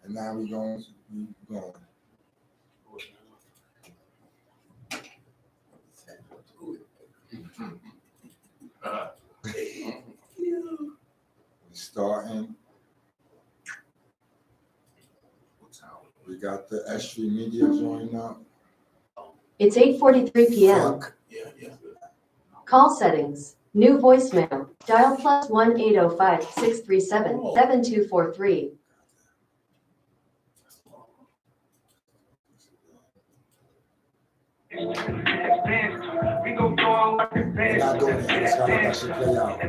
And now we going. We starting. We got the S.STREET Media joining up. It's 8:43 p.m. Yeah. Call settings. New voicemail. Dial +1 805 637 7243. We're not doing it. I just gotta let that shit play out.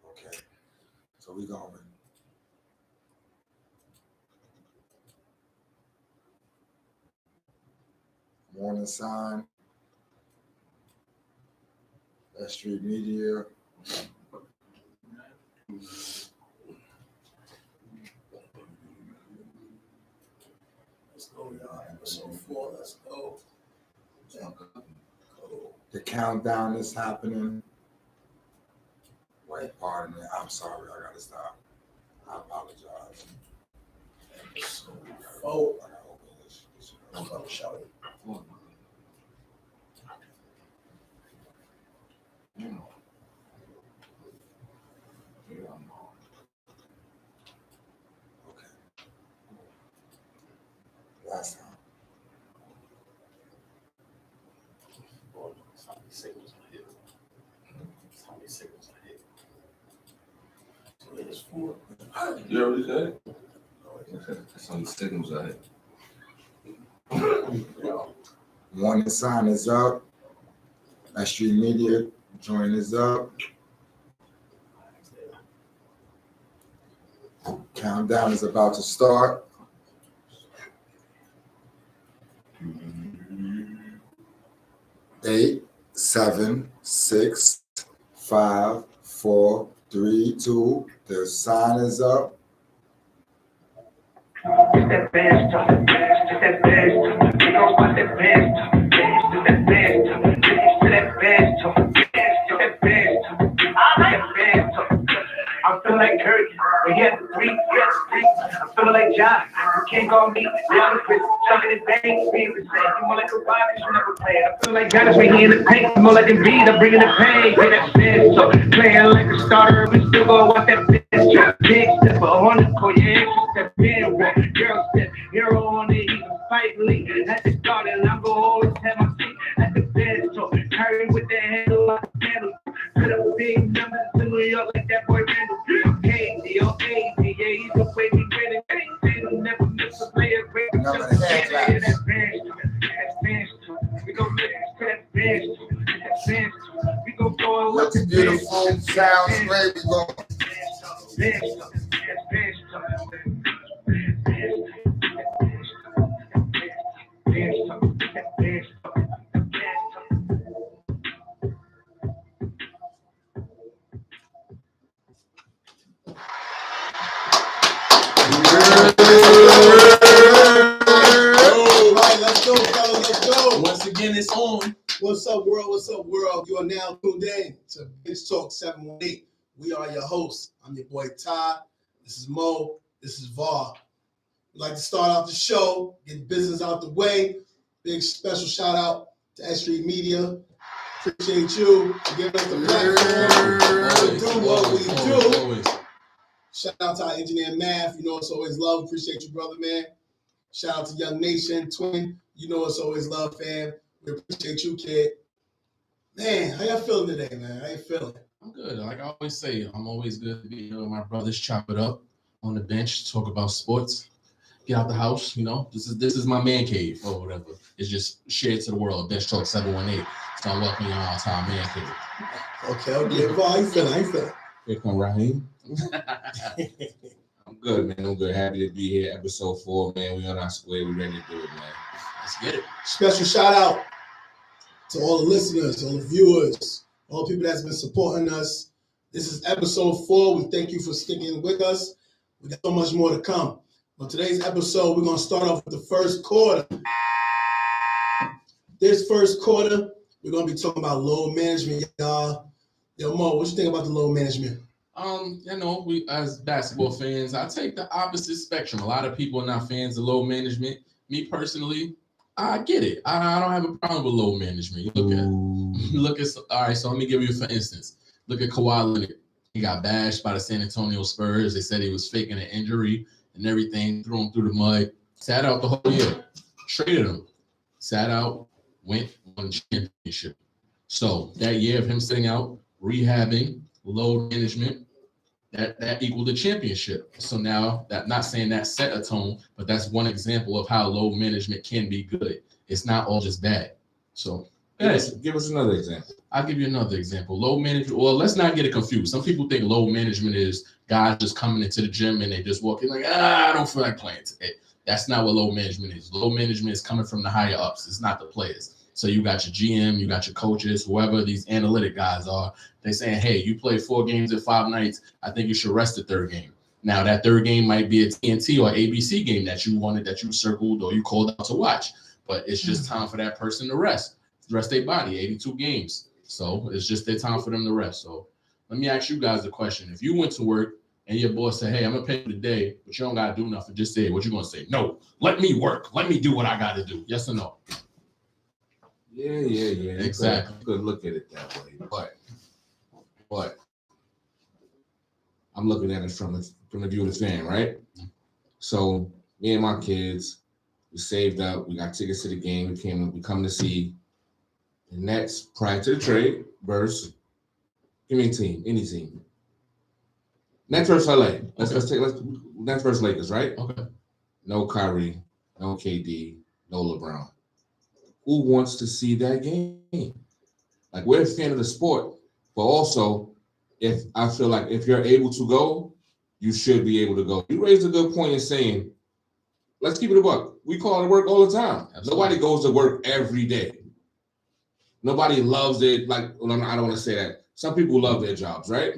Okay, so we going. Morning sign. S.STREET Media. Let's go, y'all. Episode 4. Let's go. The countdown is happening. Wait, pardon me. I'm sorry. I gotta stop. I apologize. Episode I 4. gotta open this. I'm gonna shout it. Okay. Last time. How many seconds I hit? How many seconds I hit? So it's 4. You already said it? That's how many seconds I hit. Morning sign is up. S.STREET Media join is up. Countdown is about to start. 8, 7, 6, 5, 4, 3, 2. The sign is up. That best talk, that best talk. We gon' watch that best talk, that best talk, that best talk, that best talk, that best talk. I'm feeling like Curry, but he had 3, I'm feeling like John, you can't call me John Chris, jumping in bank, being the same. You more like a Bobby, you never played. I'm feeling like Giannis when he in the paint, more like Embiid, I'm bringing the pain. Get that best talk, playing like a starter, we still gon' watch that best talk. Big step on the court, yeah, that bad walk. Girl step, hero on it, he can fight lead. At the garden, I'm gonna always have my seat at the bed. So, carry with the handle like a handle. Put up big numbers to New York like that boy Randall. Okay, yeah, he's the way we win it. They never miss a player, great. Remember the hand claps. That bench, we gon' make that bench, we gon' go with Looks the beautiful. Sounds great. We going. Right, let's go, fellas. Let's go. Once again, it's on. What's up, world? What's up, world? You are now tuned in to Bench Talk 718. We are your hosts. I'm your boy Ty. This is Mo. This is Var. We'd like to start off the show, get business out the way. Big special shout out to S.STREET Media. Appreciate you for giving us the platform to do what we do. Always. Shout out to our engineer Math. You know it's always love. Appreciate you, brother, man. Shout out to Young Nation, Twin. You know it's always love, fam. We appreciate you, kid. Man, how y'all feeling today, man? How you feeling? I'm good. Like I always say, I'm always good to be here with my brothers, chop it up on the bench, talk about sports, get out the house. You know, this is my man cave or whatever. It's just shared to the world. Bench Talk 718. So I'm welcoming y'all to our man cave. Okay. Well, how you feeling? Here come Raheem. I'm good, man. I'm good. Happy to be here. Episode 4, man. We on our square. We ready to do it, man. Let's get it. Special shout out to all the listeners, all the viewers, all the people that's been supporting us. This is episode 4. We thank you for sticking with us. We got so much more to come. On today's episode, we're going to start off with the first quarter. This first quarter, we're going to be talking about load management, y'all. Yo, Mo, what you think about the load management? We as basketball fans, I take the opposite spectrum. A lot of people are not fans of load management. Me personally, I get it. I don't have a problem with load management. You look at all right. So let me give you for instance. Look at Kawhi Leonard. He got bashed by the San Antonio Spurs. They said he was faking an injury and everything. Threw him through the mud. Sat out the whole year. Traded him. Sat out. Won the championship. So that year of him sitting out, rehabbing, load management. That equaled the championship. So now, that not saying that set a tone, but that's one example of how load management can be good. It's not all just bad. So give us another example. I'll give you another example. Load management. Well, let's not get it confused. Some people think load management is guys just coming into the gym and they just walk in like, I don't feel like playing today. That's not what load management is. Load management is coming from the higher ups. It's not the players. So you got your GM, you got your coaches, whoever these analytic guys are. They're saying, hey, you played 4 games in 5 nights. I think you should rest the 3rd game. Now, that 3rd game might be a TNT or ABC game that you wanted, that you circled or you called out to watch. But it's just time for that person to rest their body, 82 games. So it's just their time for them to rest. So let me ask you guys a question. If you went to work and your boss said, hey, I'm going to pay you today, but you don't got to do nothing, just say it. What you going to say? No, let me work. Let me do what I got to do. Yes or no? Yeah. Exactly. You could look at it that way, but I'm looking at it from the view of the fan, right? So me and my kids, we saved up. We got tickets to the game. We come to see the Nets prior to the trade versus give me a team, any team. Nets versus LA. Let's Nets versus Lakers, right? Okay. No Kyrie, no KD, no LeBron. Who wants to see that game? Like, we're a fan of the sport, but also, if I feel like if you're able to go, you should be able to go. You raised a good point in saying, let's keep it a buck. We call it work all the time. Absolutely. Nobody goes to work every day. Nobody loves it. Like, I don't want to say that. Some people love their jobs, right?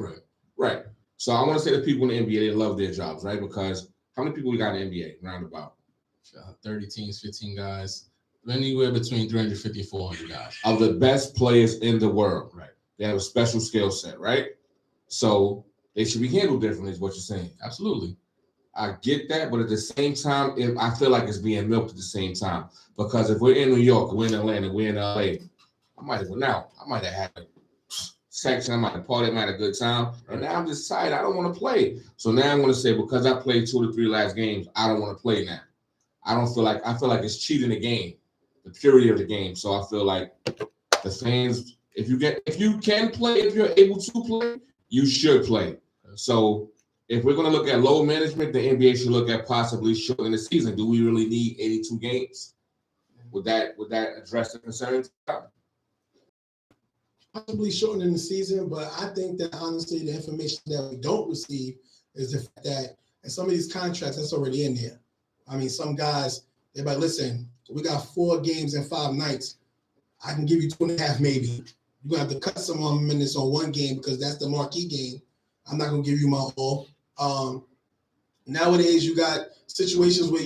Right. So I want to say the people in the NBA, they love their jobs, right? Because how many people we got in the NBA? Roundabout 30 teams, 15 guys. Anywhere between 350 and 400 guys. Of the best players in the world. Right. They have a special skill set, right? So they should be handled differently, is what you're saying. Absolutely. I get that, but at the same time, I feel like it's being milked at the same time. Because if we're in New York, we're in Atlanta, we're in LA, I might have went out. I might have had a section, I might have partied, I might have had a good time. And now I'm just tired. I don't want to play. So now I'm going to say, because I played 2 to 3 last games, I don't want to play now. I feel like it's cheating the game. The purity of the game. So I feel like the fans, if you can play, if you're able to play, you should play. So if we're going to look at load management, the NBA should look at possibly shortening the season. Do we really need 82 games? Would that address the concerns? Possibly shortening the season, but I think that honestly, the information that we don't receive is the fact that in some of these contracts, that's already in there. I mean, some guys, they're like, listen, we got 4 games in 5 nights. I can give you 2.5 maybe. You're going to have to cut some minutes on 1 game because that's the marquee game. I'm not going to give you my all. Nowadays, you got situations where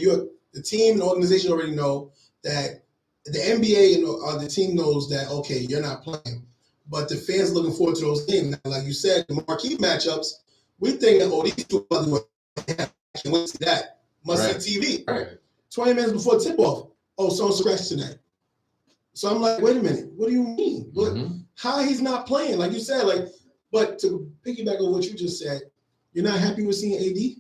the team and the organization already know that the NBA and the team knows that, okay, you're not playing. But the fans looking forward to those games. Now, like you said, the marquee matchups, we think that, these 2 brothers can wait to see that. Must see TV. Right. 20 minutes before tip-off. Someone scratched tonight. So I'm like, wait a minute. What do you mean? How he's not playing? Like you said, but to piggyback on what you just said, you're not happy with seeing AD?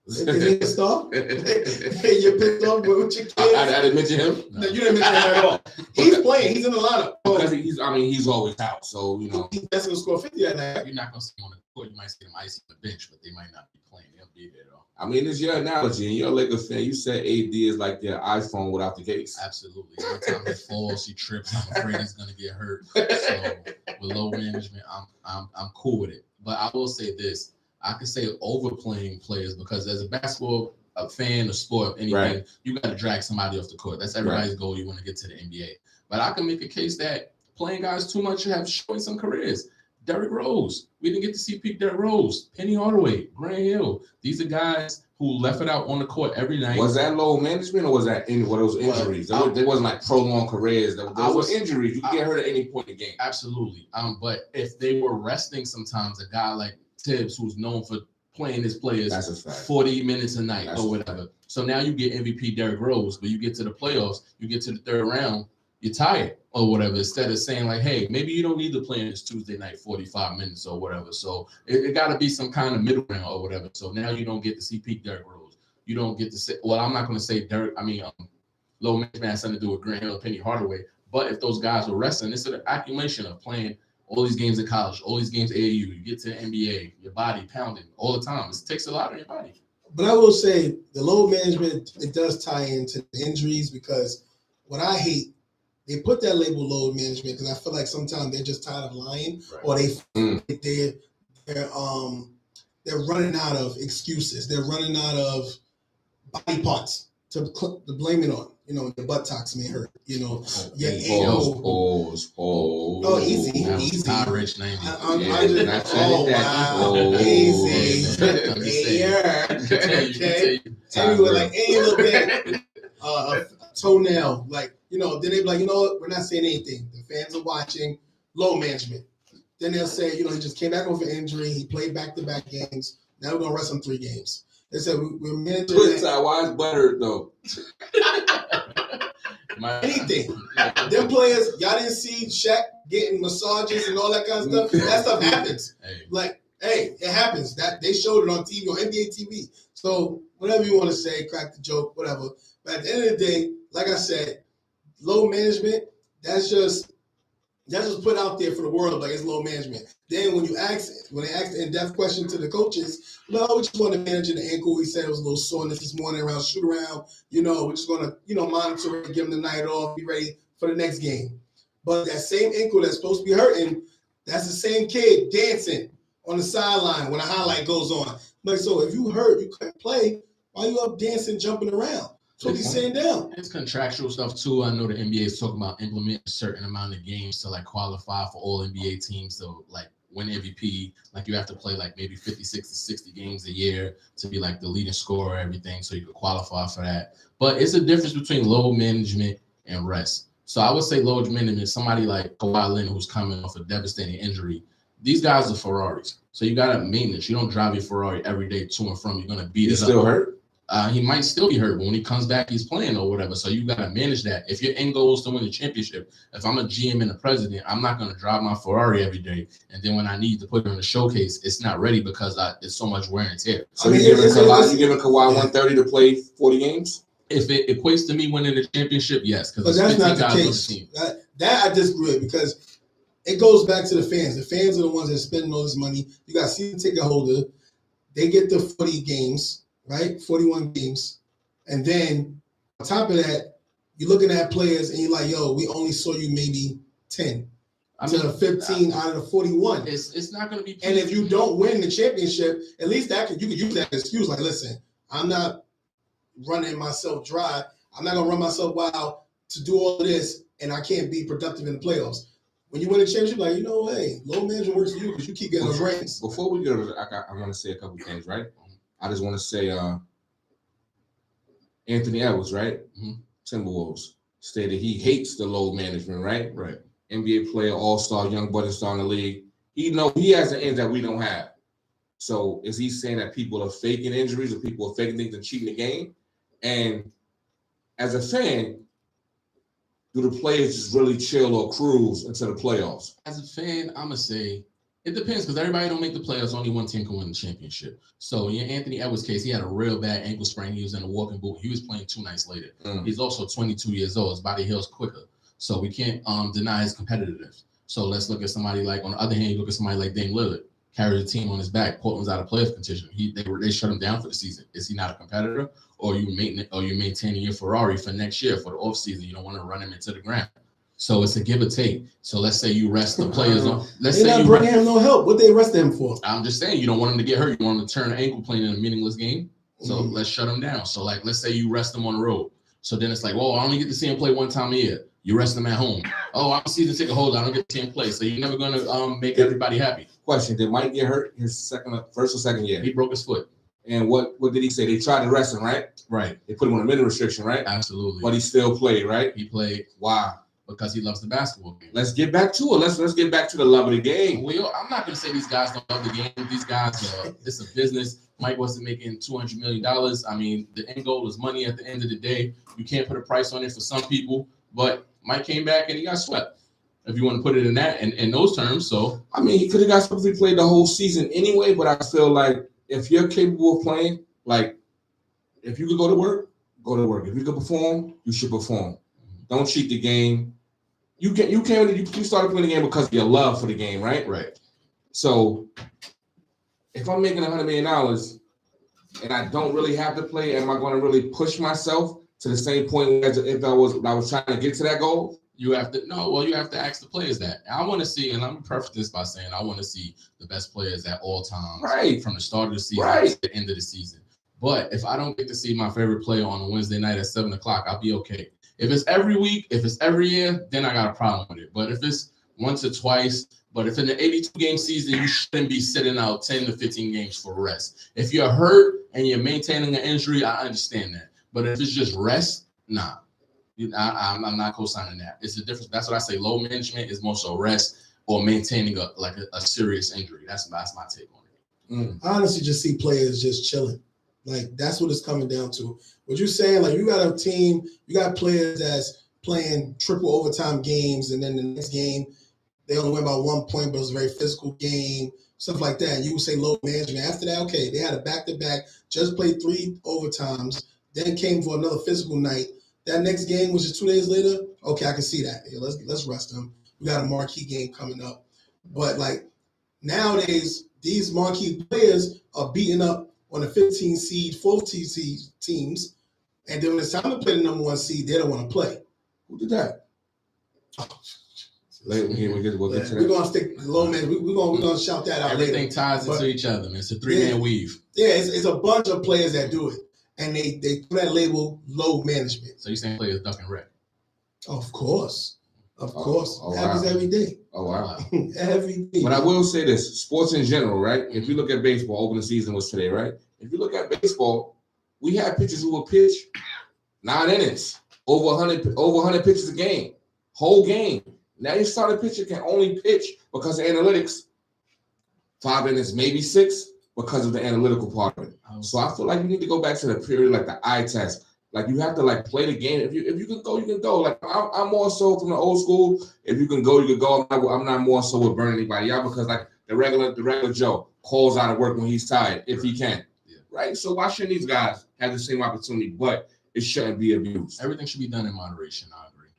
Is he a star? Hey, you're pissed off with your kids? I didn't mention him. No, you didn't mention him at all. He's playing. He's in the lineup. Because he's always out. So, He's going to score 50 that night. You're not going to see him on the court. You might see him ice on the bench, but they might not be playing. They'll be there, though. I mean, it's your analogy, and you're a Lakers fan. You said AD is like their iPhone without the case. Absolutely. Every time he falls, he trips. I'm afraid he's going to get hurt. So with load management, I'm cool with it. But I will say this. I could say overplaying players because as a basketball fan, a sport, anything, you got to drag somebody off the court. That's everybody's goal. You want to get to the NBA. But I can make a case that playing guys too much have shortened some careers. Derrick Rose. We didn't get to see peak Derrick Rose. Penny Hardaway, Grant Hill. These are guys who left it out on the court every night. Was that low management or was that those injuries? They wasn't like prolonged careers. Those were injuries. You can get hurt at any point in the game. Absolutely. But if they were resting sometimes a guy like Tibbs, who's known for playing his players 40 minutes a night or whatever. So now you get MVP Derrick Rose, but you get to the playoffs, you get to the third round, you're tired or whatever, instead of saying like, hey, maybe you don't need to play in this Tuesday night 45 minutes or whatever. So it got to be some kind of middle ground or whatever. So now you don't get to see peak Derrick Rose. You don't get to say, well, I'm not going to say low management has something to do with Grant Hill and Penny Hardaway. But if those guys were wrestling, it's an accumulation of playing all these games in college, all these games AAU. You get to the NBA, your body pounding all the time. It takes a lot on your body. But I will say the load management, it does tie into the injuries, because what I hate, they put that label load management because I feel like sometimes they're just tired of lying, or they're running out of excuses. They're running out of body parts to blame it on. You know, your buttocks may hurt. You know, your ankle. Oh, easy. Ty Rich name. Okay. Anyway, like any little bit, a toenail, like, you know, then they be like, you know what, we're not saying anything. The fans are watching. Low management. Then they'll say, you know, he just came back off an injury. He played back-to-back games. Now we're gonna rest him 3 games. They said we're managing. Why is butter though? Anything. Them players, y'all didn't see Shaq getting massages and all that kind of stuff. That stuff happens. Like, hey, it happens. That they showed it on TV, on NBA TV. So whatever you want to say, crack the joke, whatever. But at the end of the day, like I said, low management, that's just put out there for the world, like it's low management. Then when they ask the in-depth question to the coaches, no, we just want to manage the ankle. We said it was a little soreness this morning around shoot around. You know, we're just gonna, you know, monitor it, give them the night off, be ready for the next game. But that same ankle that's supposed to be hurting, that's the same kid dancing on the sideline when a highlight goes on. Like, so if you hurt, you can't play, why you up dancing, jumping around? So he's sitting down. It's contractual stuff too. I know the NBA is talking about implementing a certain amount of games to like qualify for all NBA teams to like win MVP. Like you have to play like maybe 56 to 60 games a year to be like the leading scorer, everything, so you can qualify for that. But it's a difference between load management and rest. So I would say load management, somebody like Kawhi Leonard who's coming off a devastating injury. These guys are Ferraris. So you got to maintenance. You don't drive your Ferrari every day to and from. You're going to beat it up. Still hurt? He might still be hurt, but when he comes back, he's playing or whatever. So you got to manage that. If your end goal is to win the championship, if I'm a GM and a president, I'm not going to drive my Ferrari every day. And then when I need to put it on the showcase, it's not ready because it's so much wear and tear. So you're giving Kawhi 130 to play 40 games? If it equates to me winning the championship, yes. But that's not the case. That I disagree with, because it goes back to the fans. The fans are the ones that are spending all this money. You got a season ticket holder. They get the 40 games. Right, 41 games, and then on top of that, you're looking at players and you're like, "Yo, we only saw you maybe 10 to 15 out of the 41." It's not going to be. And if you don't win the championship, at least you can use that excuse. Like, listen, I'm not running myself dry. I'm not gonna run myself wild to do all of this, and I can't be productive in the playoffs. When you win a championship, like, you know, hey, low management works for you because you keep getting those rings. Before we go, I want to say a couple things, right? I just want to say Anthony Edwards, right? Timberwolves stated he hates the load management, right? Right. NBA player, all-star, young budding star in the league. He has an end that we don't have. So is he saying that people are faking injuries or people are faking things and cheating the game? And as a fan, do the players just really chill or cruise into the playoffs? As a fan, I'm going to say, it depends because everybody don't make the playoffs. Only one team can win the championship. So in Anthony Edwards' case, he had a real bad ankle sprain. He was in a walking boot. He was playing 2 nights later. He's also 22 years old. His body heals quicker. So we can't deny his competitiveness. So let's look at somebody like, on the other hand, you look at somebody like Dame Lillard. Carries the team on his back. Portland's out of playoff contention. They shut him down for the season. Is he not a competitor? Or you're maintaining your Ferrari for next year for the offseason? You don't want to run him into the ground. So it's a give or take. So let's say you rest the players on. They're not bringing him no help. What they arrest him for? I'm just saying you don't want him to get hurt. You want him to turn an ankle playing in a meaningless game. So let's shut him down. So like let's say you rest him on the road. So then it's like, well, I only get to see him play one time a year. You rest them at home. Oh, I'm a season ticket holder. I don't get the same play. So you're never going to make everybody happy. Question, did Mike get hurt his first or second year? He broke his foot. And what did he say? They tried to rest him, right? Right. They put him on a minute restriction, right? Absolutely. But he still played, right? He played. Why? Because he loves the basketball game. Let's get back to it. Let's get back to the love of the game. I'm not going to say these guys don't love the game. These guys, it's a business. Mike wasn't making $200 million. I mean, the end goal is money at the end of the day. You can't put a price on it for some people, but Mike came back and he got swept. If you want to put it in those terms. So, I mean, he could have got something to play the whole season anyway, but I feel like if you're capable of playing, like if you could go to work, go to work. If you could perform, you should perform. Don't cheat the game. You started playing the game because of your love for the game, right? Right. So if I'm making $100 million and I don't really have to play, am I going to really push myself to the same point as if I was trying to get to that goal? You have to ask the players that. I want to see, and I'm preface this by saying I want to see the best players at all times, right, from the start of the season to the end of the season. But if I don't get to see my favorite player on a Wednesday night at 7:00, I'll be okay. If it's every week, if it's every year, then I got a problem with it. But if it's once or twice, but if in the 82-game season, you shouldn't be sitting out 10 to 15 games for rest. If you're hurt and you're maintaining an injury, I understand that. But if it's just rest, nah. I'm not co-signing that. It's a difference. That's what I say. Load management is more so rest or maintaining a serious injury. That's my take on it. I honestly just see players just chilling. Like that's what it's coming down to. What you're saying, like you got a team, you got players that's playing triple overtime games, and then the next game they only win by 1 point, but it was a very physical game, stuff like that. And you would say load management. After that, okay, they had a back-to-back, just played 3 overtimes, then came for another physical night. That next game, which is 2 days later, okay, I can see that. Yeah, let's rest them. We got a marquee game coming up. But like nowadays, these marquee players are beating up on the 15 seed, 14 seed teams, and then when it's time to play the number 1 seed, they don't want to play. Who did that? We're gonna stick the low man. We're gonna shout that out. Everything later. ties into each other, man. It's a 3-man weave. Yeah, it's a bunch of players that do it, and they put that label load management. So you're saying players duck and wreck? Of course. It happens wow. every day. Oh wow. Every day. But I will say this: sports in general, right? If you look at baseball, opening season was today, right? If you look at baseball, we had pitchers who would pitch 9 innings, over 100 pitches a game, whole game. Now your starting pitcher can only pitch because of analytics 5 innings, maybe 6, because of the analytical part of it. So I feel like you need to go back to the period like the eye test. Like you have to like play the game. If you can go, you can go. Like I'm more so from the old school. If you can go, you can go. I'm not more so with burning anybody out because like the regular Joe calls out of work when he's tired if he can. Yeah. Right. So why shouldn't these guys have the same opportunity? But it shouldn't be abused. Everything should be done in moderation. I agree.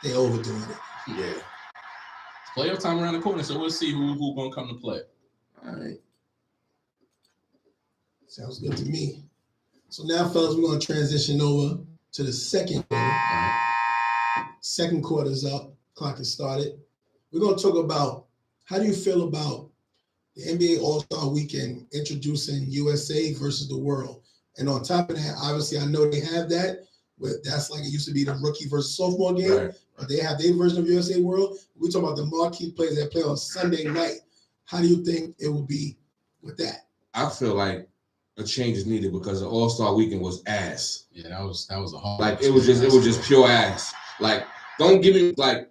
They overdoing it. Yeah. It's playoff time around the corner, so we'll see who gonna come to play. All right. Sounds good to me. So now, fellas, we're going to transition over to the second quarter. Second quarter's up. Clock has started. We're going to talk about how do you feel about the NBA All-Star Weekend introducing USA versus the world. And on top of that, obviously, I know they have that. But that's like it used to be the rookie versus sophomore game. Right. But they have their version of USA World. We're talking about the marquee players that play on Sunday night. How do you think it will be with that? I feel like a change is needed because the All-Star Weekend was ass. Yeah, that was a hard. Like it was just pure ass. Like don't give me like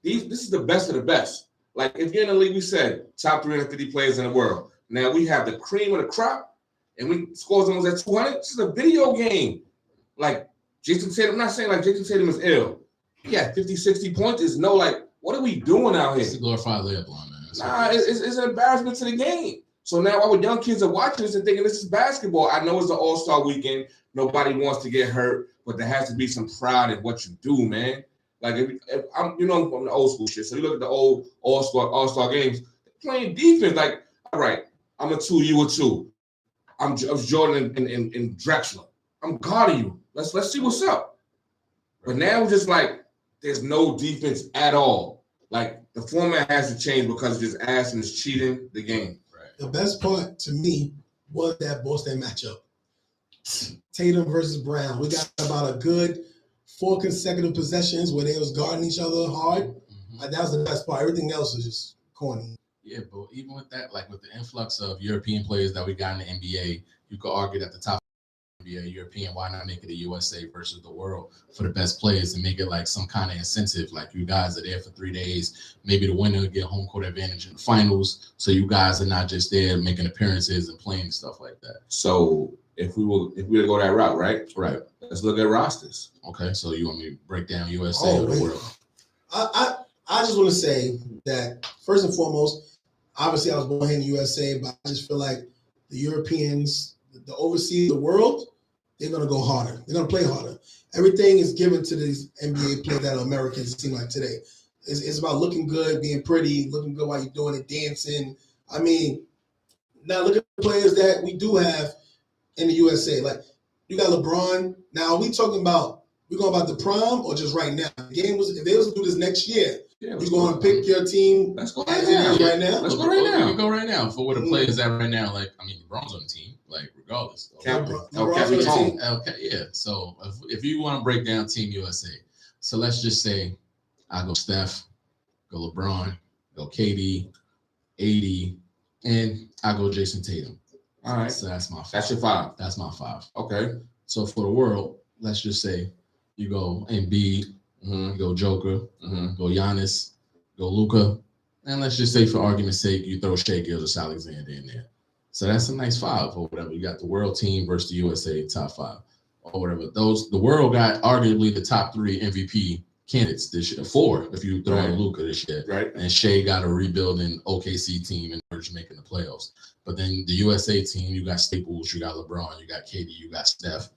this is the best of the best. Like if you're in the league, we said top 350 players in the world. Now we have the cream of the crop, and we scores almost at 200. This is a video game. Like Jason Tatum, I'm not saying like Jason Tatum is ill. He had 50, 60 points. It's no like, what are we doing out here? It's a glorified layup line, man. Nah, it's an embarrassment to the game. So now our young kids are watching this and thinking this is basketball. I know it's the All-Star Weekend. Nobody wants to get hurt, but there has to be some pride in what you do, man. Like if I'm, from the old school shit. So you look at the old All-Star games, they're playing defense. Like, all right, I'm a 2, you a 2. I'm Jordan and Drexler. I'm guarding you. Let's see what's up. But now it's just like there's no defense at all. Like the format has to change because it's just ass and it's cheating the game. The best part to me was that Boston matchup. Tatum versus Brown. We got about a good 4 consecutive possessions where they was guarding each other hard. That was the best part. Everything else was just corny. Yeah, but even with that, like with the influx of European players that we got in the NBA, you could argue that the top NBA European, why not make it a USA versus the world for the best players and make it like some kind of incentive? Like you guys are there for 3 days, maybe the winner will get home court advantage in the finals. So you guys are not just there making appearances and playing stuff like that. So if we were to go that route, right? Right. Let's look at rosters. Okay, so you want me to break down USA or the world? I just want to say that first and foremost, obviously I was born here in the USA, but I just feel like the Europeans, the overseas, the world, they're gonna go harder. They're gonna play harder. Everything is given to these NBA players that are Americans. It seems like today, it's about looking good, being pretty, looking good while you're doing it, dancing. I mean, now look at the players that we do have in the USA. Like you got LeBron. Now we talking about we going about the prime or just right now? The game was if they was to do this next year. Yeah, You going to pick your team? Let's go as it is right now. Let's go right now. We can go right now for where the players at right now. Like I mean, LeBron's on the team. Like regardless. Okay, yeah. So if you want to break down Team USA, so let's just say I go Steph, go LeBron, go KD, AD, and I go Jason Tatum. All right. So that's my 5. That's your 5. That's my 5. Okay. So for the world, let's just say you go Embiid, you go Joker, go Giannis, go Luka, and let's just say for argument's sake, you throw Shea Gilgeous-Alexander in there. So that's a nice 5 or whatever. You got the world team versus the USA top 5 or whatever. The world got arguably the top 3 MVP candidates this year, 4 if you throw in Luka this year. Right. And Shea got a rebuilding OKC team in order to making the playoffs. But then the USA team, you got Staples, you got LeBron, you got KD, you got Steph,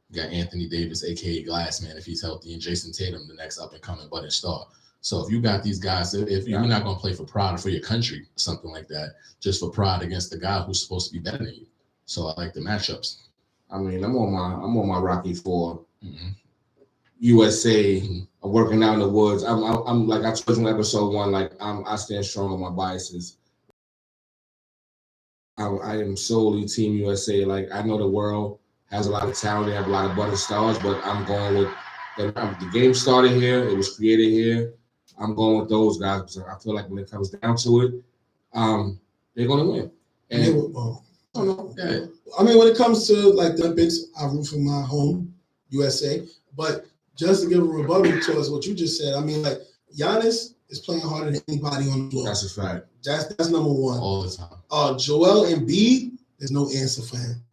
you got Anthony Davis, aka Glassman, if he's healthy, and Jason Tatum, the next up and coming budding star. So if you got these guys, if you're not going to play for pride or for your country, something like that, just for pride against the guy who's supposed to be better than you. So I like the matchups. I mean, I'm on my Rocky 4. USA, working out in the woods. I'm like I told you in episode 1. Like I stand strong on my biases. I am solely Team USA. Like I know the world has a lot of talent, they have a lot of budding stars, but I'm going with the game started here. It was created here. I'm going with those guys because I feel like when it comes down to it, they're going to win. And I mean, when it comes to like the Olympics, I root for my home, USA. But just to give a rebuttal towards what you just said, I mean, like Giannis is playing harder than anybody on the floor. That's a fact. That's number 1. All the time. Joel Embiid, there's no answer for him.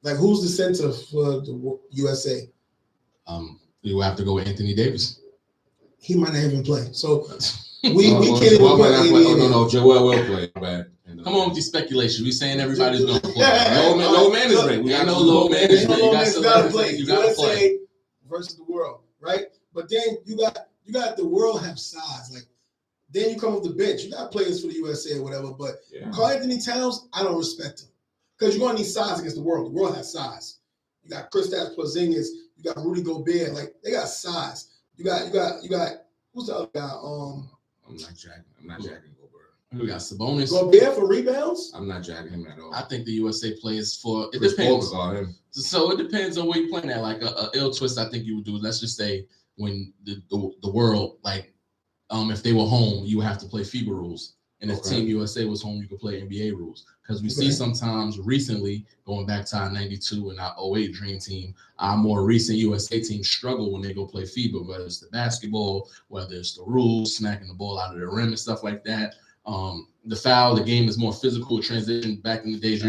Like, who's the center for the USA? You have to go with Anthony Davis. He might not even play. So we can't even Joel put might not AD play. in there. No, Joel will play. Bad. Come on with these speculation. We saying everybody's going to play. Low management. We got no low management. You got to play. You got to play. USA versus the world, right? But then you got the world have size. Like then you come off the bench. You got players for the USA or whatever. But Karl Anthony Towns, I don't respect him because you're going to need size against the world. The world has size. You got Kristaps Porzingis. You got Rudy Gobert. Like they got size. You got who's the other guy? I'm not jacking Gobert. We got Sabonis. Gobert for rebounds? I'm not jacking him at all. I think the USA plays for it Chris depends. Paul him. So it depends on where you're playing at. Like a ill twist, I think you would do. Let's just say when the world, like if they were home, you would have to play FIBA rules. And if Team USA was home, you could play NBA rules. Because we see sometimes recently, going back to our 92 and our 08 Dream Team, our more recent USA teams struggle when they go play FIBA, whether it's the basketball, whether it's the rules, smacking the ball out of the rim and stuff like that. The game is more physical transition. Back in the days,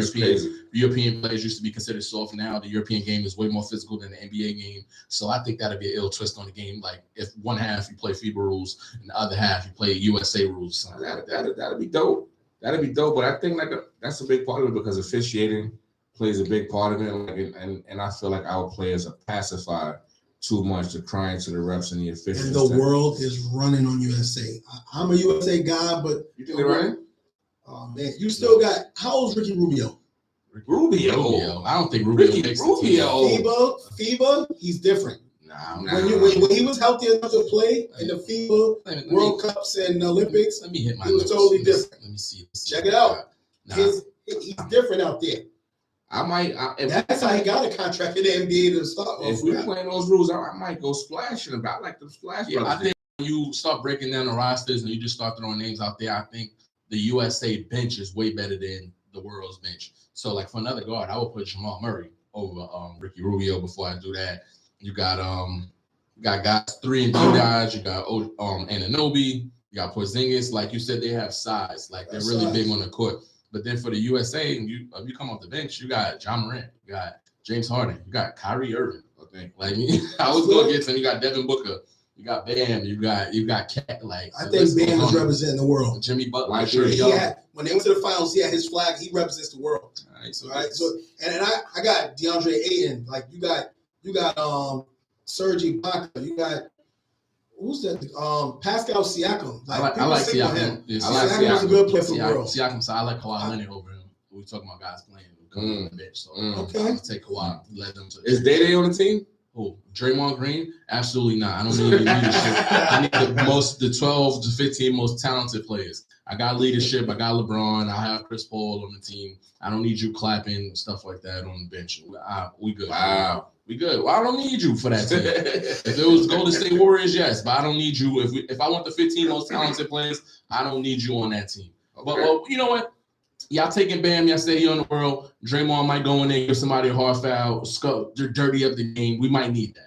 European players used to be considered soft. Now the European game is way more physical than the NBA game. So I think that'd be an ill twist on the game. Like if one half you play FIBA rules and the other half you play USA rules. That'd be dope. That'd be dope. But I think that's a big part of it because officiating plays a big part of it. Like, and I feel like our players are pacified too much to crying to the refs and the officials. And the world is running on USA. I'm a USA guy, but you think they're running? Oh man, you still got how old's Ricky Rubio? Rubio. I don't think Rubio makes FIBA, he's different. Nah, when he was healthy enough to play in the FIBA World Cups and Olympics, let me hit my he was totally different. Let me see. Check it out. He's different out there. That's how he got a contract in the NBA to start. If we're playing those rules, I might go splashing about. I like them splash. Yeah, I think when you start breaking down the rosters and you just start throwing names out there, I think the USA bench is way better than the world's bench. So, like for another guard, I would put Jamal Murray over Ricky Rubio before I do that. You got guys 3 and D guys. You got Anunoby. You got Porzingis. Like you said, they have size. Like they're really big on the court. But then for the USA, if you come off the bench, you got John Morant, you got James Harden, you got Kyrie Irving. Okay, like I was going to get some. You got Devin Booker, you got Bam, you got Cat. Like I think Bam is representing the world. Jimmy Butler, when they went to the finals, he had his flag. He represents the world. All right. So and I got DeAndre Ayton. Like you got Serge Ibaka. You got. Who's that? Pascal Siakam. I like Siakam. Siakam was a good player for the world. Siakam, so I like Kawhi Leonard over him. We're talking about guys playing coming on the bench. So I'll take Kawhi. Let them. Is Day on the team? Who? Draymond Green? Absolutely not. I don't need any leadership. I need the 12 to 15 most talented players. I got leadership. I got LeBron. I have Chris Paul on the team. I don't need you clapping stuff like that on the bench. We good. Wow. We good. Well, I don't need you for that team. If it was Golden State Warriors, yes, but I don't need you. If I want the 15 most talented players, I don't need you on that team. Okay. But well, you know what? Y'all taking Bam, y'all say he on the world. Draymond might go in there, give somebody a hard foul, dirty up the game. We might need that.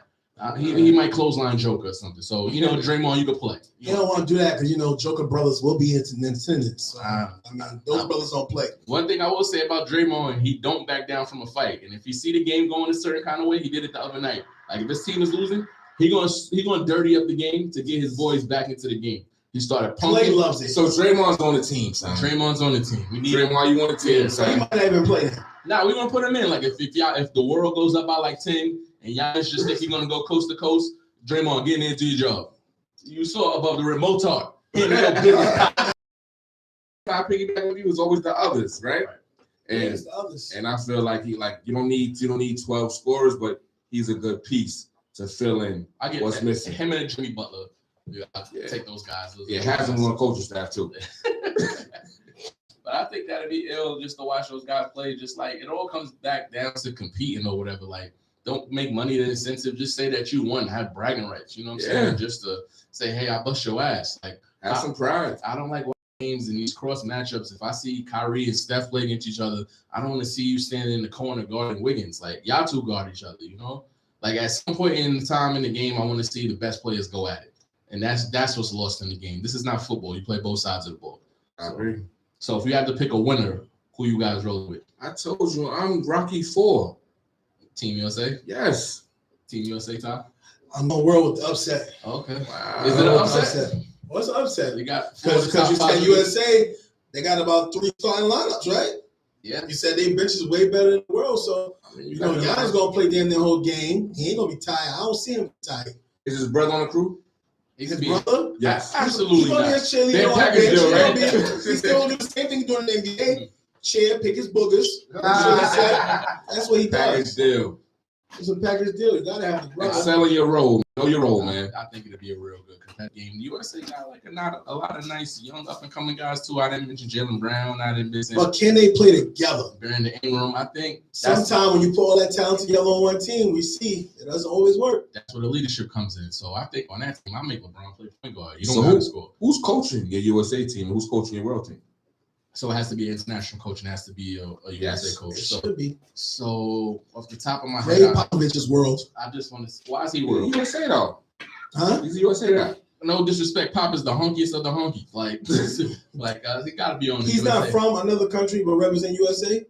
He might clothesline Joker or something. So, Draymond, you can play. You don't want to do that because, Joker brothers will be in attendance. So, those brothers don't play. One thing I will say about Draymond, he don't back down from a fight. And if you see the game going a certain kind of way, he did it the other night. Like, if his team is losing, he gonna dirty up the game to get his boys back into the game. He started pumping. Clay loves it. So Draymond's on the team, son. Draymond's on the team. We need Draymond, you on the team, son. He might not even play him. Nah, we're gonna put him in. Like if the world goes up by like 10 and Giannis just think he's gonna go coast to coast, Draymond, get in there and do your job. You saw above the remote talk. I piggyback with you was always the others, right? And the others. And I feel like you don't need 12 scorers, but he's a good piece to fill in what's missing. Him and Jimmy Butler. Yeah, take those guys. Has him on the coaching staff too. But I think that'd be ill just to watch those guys play. Just like it all comes back down to competing or whatever. Like, don't make money the incentive. Just say that you won. Have bragging rights. You know what I'm saying? Just to say, hey, I bust your ass. Like, have some pride. I don't like games and these cross matchups. If I see Kyrie and Steph play against each other, I don't want to see you standing in the corner guarding Wiggins. Like, y'all two guard each other. Like at some point in time in the game, I want to see the best players go at it. And that's what's lost in the game. This is not football. You play both sides of the ball. I agree. So if you had to pick a winner, who you guys roll with? I told you I'm Rocky IV. Team USA? Yes. Team USA, Ty? I'm going to roll with the upset. Okay. Wow. Is it an upset? What's the upset? You got because you said USA, they got about 3 starting lineups, right? Yeah. You said they bench is way better than the world. So, Giannis going to play damn the whole game. He ain't going to be tired. I don't see him tired. Is his brother on the crew? He could be. Brother? Yes. Absolutely. He's going to be a cheerleader on the bench. Right? He's still do the same thing he doing in the NBA. Chair, pick his boogers. That's what he does. Package deal. It's a package deal. You got to have the brother. Selling your role. Know your role, man. I think it'll be a real good competitive game. The USA got like a lot of nice young up and coming guys too. I didn't mention Jaylen Brown. I didn't mention. But can they play together? Brandon Ingram. I think sometimes when you put all that talent together on one team, we see it doesn't always work. That's where the leadership comes in. So I think on that team, I make LeBron play point guard. You don't have to score. Who's coaching your USA team? Who's coaching your world team? So it has to be international coach and it has to be a USA coach. It should be. So off the top of my head, Ray Popovich's world. I just want to. Why is he world? USA though. Huh? He's a USA guy. No disrespect, Pop is the hunkiest of the hunky. Like he got to be on. He's not from another country, but represent USA.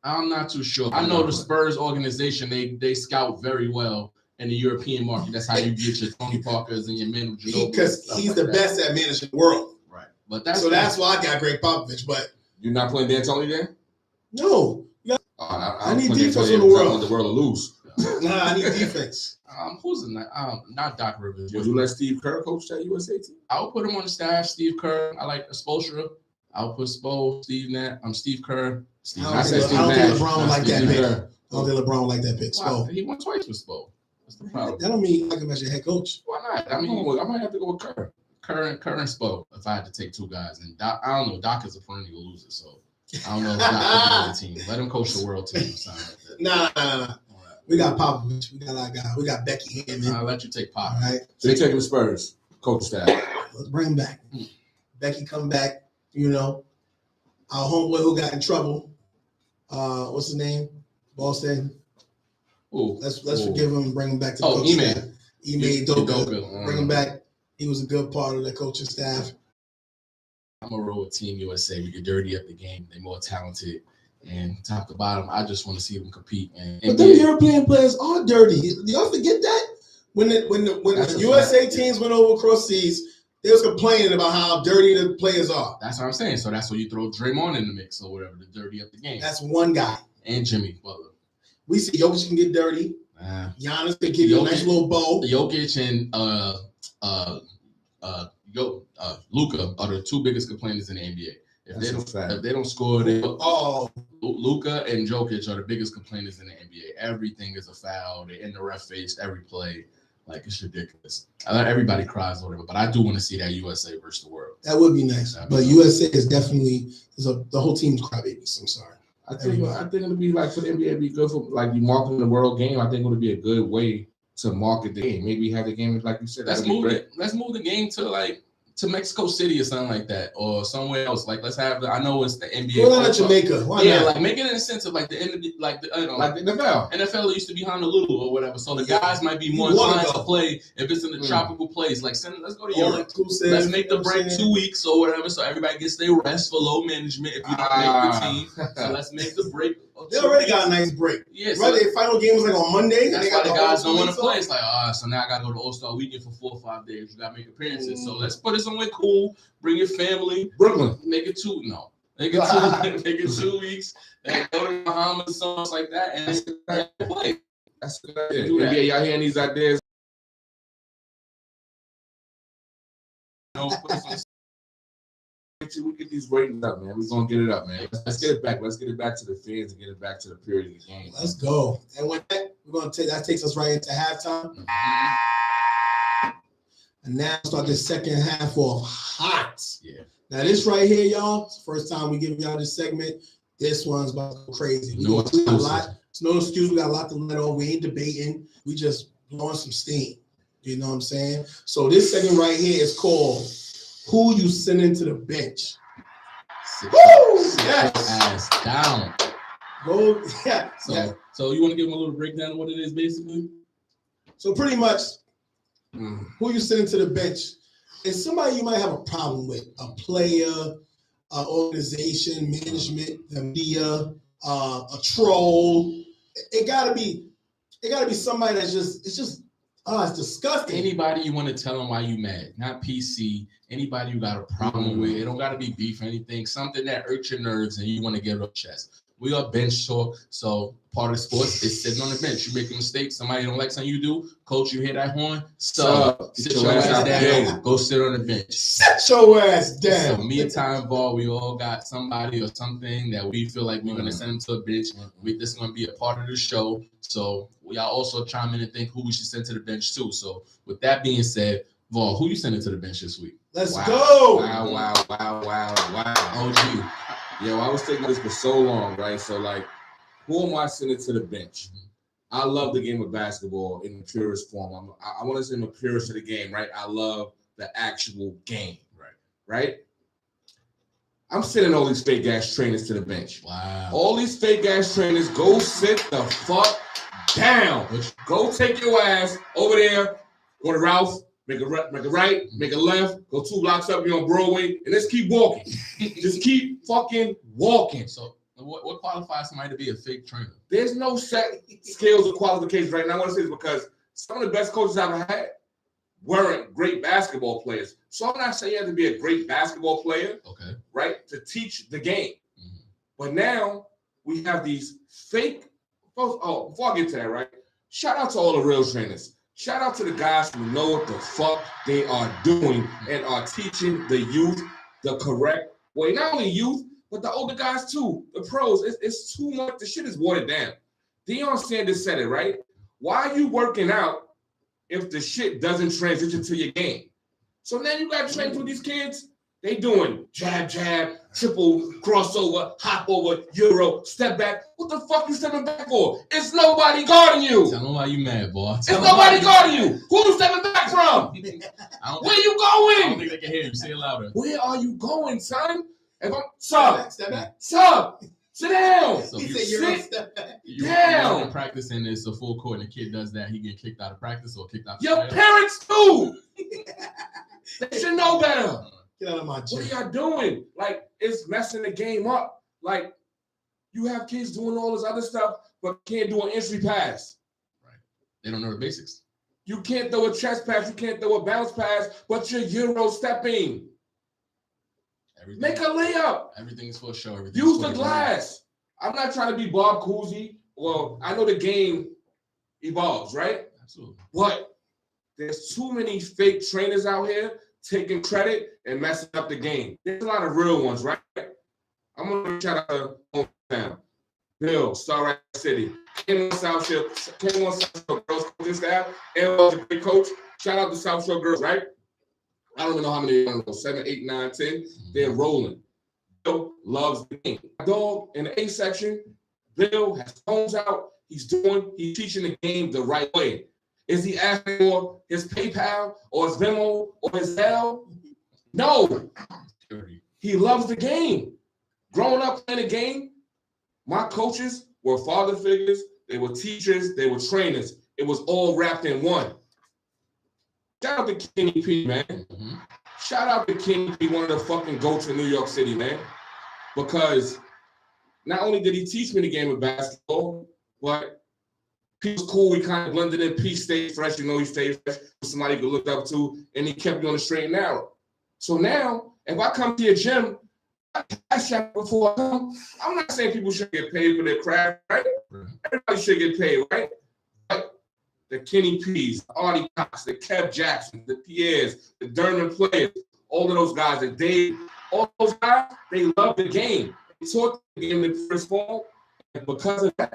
I'm not too sure. I know the Spurs organization. They scout very well in the European market. That's how you get your Tony Parkers and your men. Because he's the best at managing the world. Right. But that's why I got Greg Popovich. But you're not playing D'Antoni then? No. I need defense in the world. I want the world to lose. Nah, I need defense. Who's in that? Not Doc Rivers. Would you let Steve Kerr coach that USA team? I would put him on the staff. Steve Kerr. I like Spoelstra. I would put Steve Kerr. I don't think LeBron would like that pick. I don't think LeBron would like that pick. Spo. He won twice with Spo. That's the problem. That don't mean I can as your head coach. Why not? I mean, I might have to go with Kerr. Kerr and Spo if I had to take two guys. And Doc, I don't know. Doc is a perennial loser, so I don't know if not the team. Let him coach the world team. Something like that. Nah. We got Popovich. We got our guy. We got Becky Hammond. I'll let you take Pop. All right. So you're taking the Spurs coach staff. Let's bring him back. Becky come back. You know, our homeboy who got in trouble. What's his name? Boston. Ooh. Let's forgive him and bring him back to the Oh, coaching Ime. staff. Ime Udoka. Udoka. Bring him back. He was a good part of the coaching staff. I'm a roll with Team USA. We get dirty up the game. They're more talented. And top to bottom, I just want to see them compete. And But them European players are dirty. Do y'all forget that? When the USA teams went over across seas, they was complaining about how dirty the players are. That's what I'm saying. So that's where you throw Draymond in the mix or whatever, the dirty up the game. That's one guy. And Jimmy Butler. We see Jokic can get dirty. Giannis can give you a nice little bow. Jokic and Luka are the two biggest complainers in the NBA. If they don't score, Luka and Jokic are the biggest complainers in the NBA. Everything is a foul. They're in the ref face every play. Like, it's ridiculous. Everybody cries or whatever, but I do want to see that USA versus the world. That would be nice. But USA is definitely the whole team's crybabies. I'm sorry. I think it'll be like for the NBA, it'd be good for like you marketing the world game. I think it would be a good way to market the game. Maybe have the game like you said. Let's move the game to Mexico City or something like that, or somewhere else. Like, let's have I know it's the NBA. Go down to Jamaica. Why not? Like make it in a sense of like the NFL. NFL used to be Honolulu or whatever, so the guys might be more inclined to play if it's in the tropical place. Like, let's go to Europe. Let's make the break 2 weeks or whatever, so everybody gets their rest for low management if you don't make the team. So let's make the break. They already got a nice break. Yeah, so their final game was like on Monday. That's why the guys don't want to play. It's like, so now I got to go to All-Star Weekend for 4 or 5 days. You got to make appearances. So let's put it somewhere cool. Bring your family. Brooklyn. Make it 2. No. Make it 2 weeks. And go to the Bahamas, something like that, and play. That's good idea. Yeah, y'all hearing these ideas? We get these ratings up, man. We're gonna get it up, man. Let's get it back. Let's get it back to the fans and get it back to the period of the game. Let's go. And with that, that takes us right into halftime. And now start the second half off hot. Yeah. Now this right here, y'all, it's the first time we give y'all this segment. This one's about to go crazy. We got a lot. It's no excuse. We got a lot to let on. We ain't debating. We just blowing some steam. You know what I'm saying? So this segment right here is called "Who You Sending to the Bench." Sit Yes. ass down. Go. Yeah. So you want to give them a little breakdown of what it is, basically? So pretty much, who you sending to the bench is somebody you might have a problem with, a player, an organization, management, the media, a troll. It gotta be somebody that's it's disgusting. Anybody you want to tell them why you mad, not PC. Anybody you got a problem with, it don't got to be beef or anything. Something that irks your nerves and you want to get it off chest. We are bench talk, so part of sports is sitting on the bench. You make a mistake, somebody don't like something you do, coach, you hear that horn, sit your ass down, go sit on the bench. Sit your ass down. So me and Ty involved, we all got somebody or something that we feel like we're going to send them to a bench. This is going to be a part of the show. So y'all also chime in and think who we should send to the bench too. So with that being said, Vol, who you sending to the bench this week? Let's go. Wow. OG. Yo, I was thinking this for so long, right? So, like, who am I sending to the bench? I love the game of basketball in the purest form. I want to send the purest of the game, right? I love the actual game, right? I'm sending all these fake-ass trainers to the bench. Wow. All these fake-ass trainers, go sit the fuck down. Go take your ass over there, go to Ralph, make a right, make a left, go 2 blocks up, you're on Broadway, and let's keep walking. Just keep fucking walking. So what qualifies somebody to be a fake trainer? There's no set skills or qualifications right now. I want to say this because some of the best coaches I've ever had weren't great basketball players. So I'm not saying you have to be a great basketball player, okay, right, to teach the game. But now we have these fake folks. Oh, before I get to that, right, shout out to all the real trainers. Shout out to the guys who know what the fuck they are doing and are teaching the youth the correct way. Not only youth, but the older guys too, the pros. It's too much. The shit is watered down. Deion Sanders said it, right? Why are you working out if the shit doesn't transition to your game? So now you got to train with these kids They doing jab, jab, triple, crossover, hop over, euro, step back. What the fuck you stepping back for? It's nobody guarding you. Tell them why you mad, boy. It's nobody guarding you. Who you stepping back from? Where you I don't going? think they can hear you. Say it louder. Where are you going, son? If I'm Step back. sub, sit down. So He you said you're sit on step back. You down. in practice and it's a full court and the kid does that, he get kicked out of practice or kicked out. Your of parents too. They should know better. Get out of my What gym. are y'all doing? Like, it's messing the game up. Like, you have kids doing all this other stuff, but can't do an entry pass. They don't know the basics. You can't throw a chest pass. You can't throw a bounce pass, but you're euro stepping. Everything, Make a layup. everything is for show. Everything Use the glass. I'm not trying to be Bob Cousy. Well, I know the game evolves, right? Absolutely. But there's too many fake trainers out here taking credit and messing up the game. There's a lot of real ones, right? I'm gonna shout out to hometown. Bill, Starlight City. Came on South Shore Girls coaching staff, and was a great coach. Shout out to South Shore Girls, right? I don't even know how many, I don't know, 7, 8, 9, 10. They're rolling. Bill loves the game. My dog in the A section, Bill has phones out. He's teaching the game the right way. Is he asking for his PayPal or his Venmo or his Zelle? No. He loves the game. Growing up playing the game, my coaches were father figures, they were teachers, they were trainers. It was all wrapped in one. Shout out to Kenny P, man. Mm-hmm. Shout out to Kenny P, one of the fucking goats in New York City, man. Because not only did he teach me the game of basketball, but he was cool. We kind of blended in. P stayed fresh. You know, he stayed fresh. Somebody you could look up to, and he kept you on the straight and narrow. So now, if I come to your gym, I shot before I come. I'm not saying people should get paid for their craft, right? Everybody should get paid, right? But the Kenny P's, the Artie Cox, the Kev Jackson, the Pierres, the Derman players, all of those guys, the Dave, all those guys, they love the game. They taught the game in the first form, and because of that,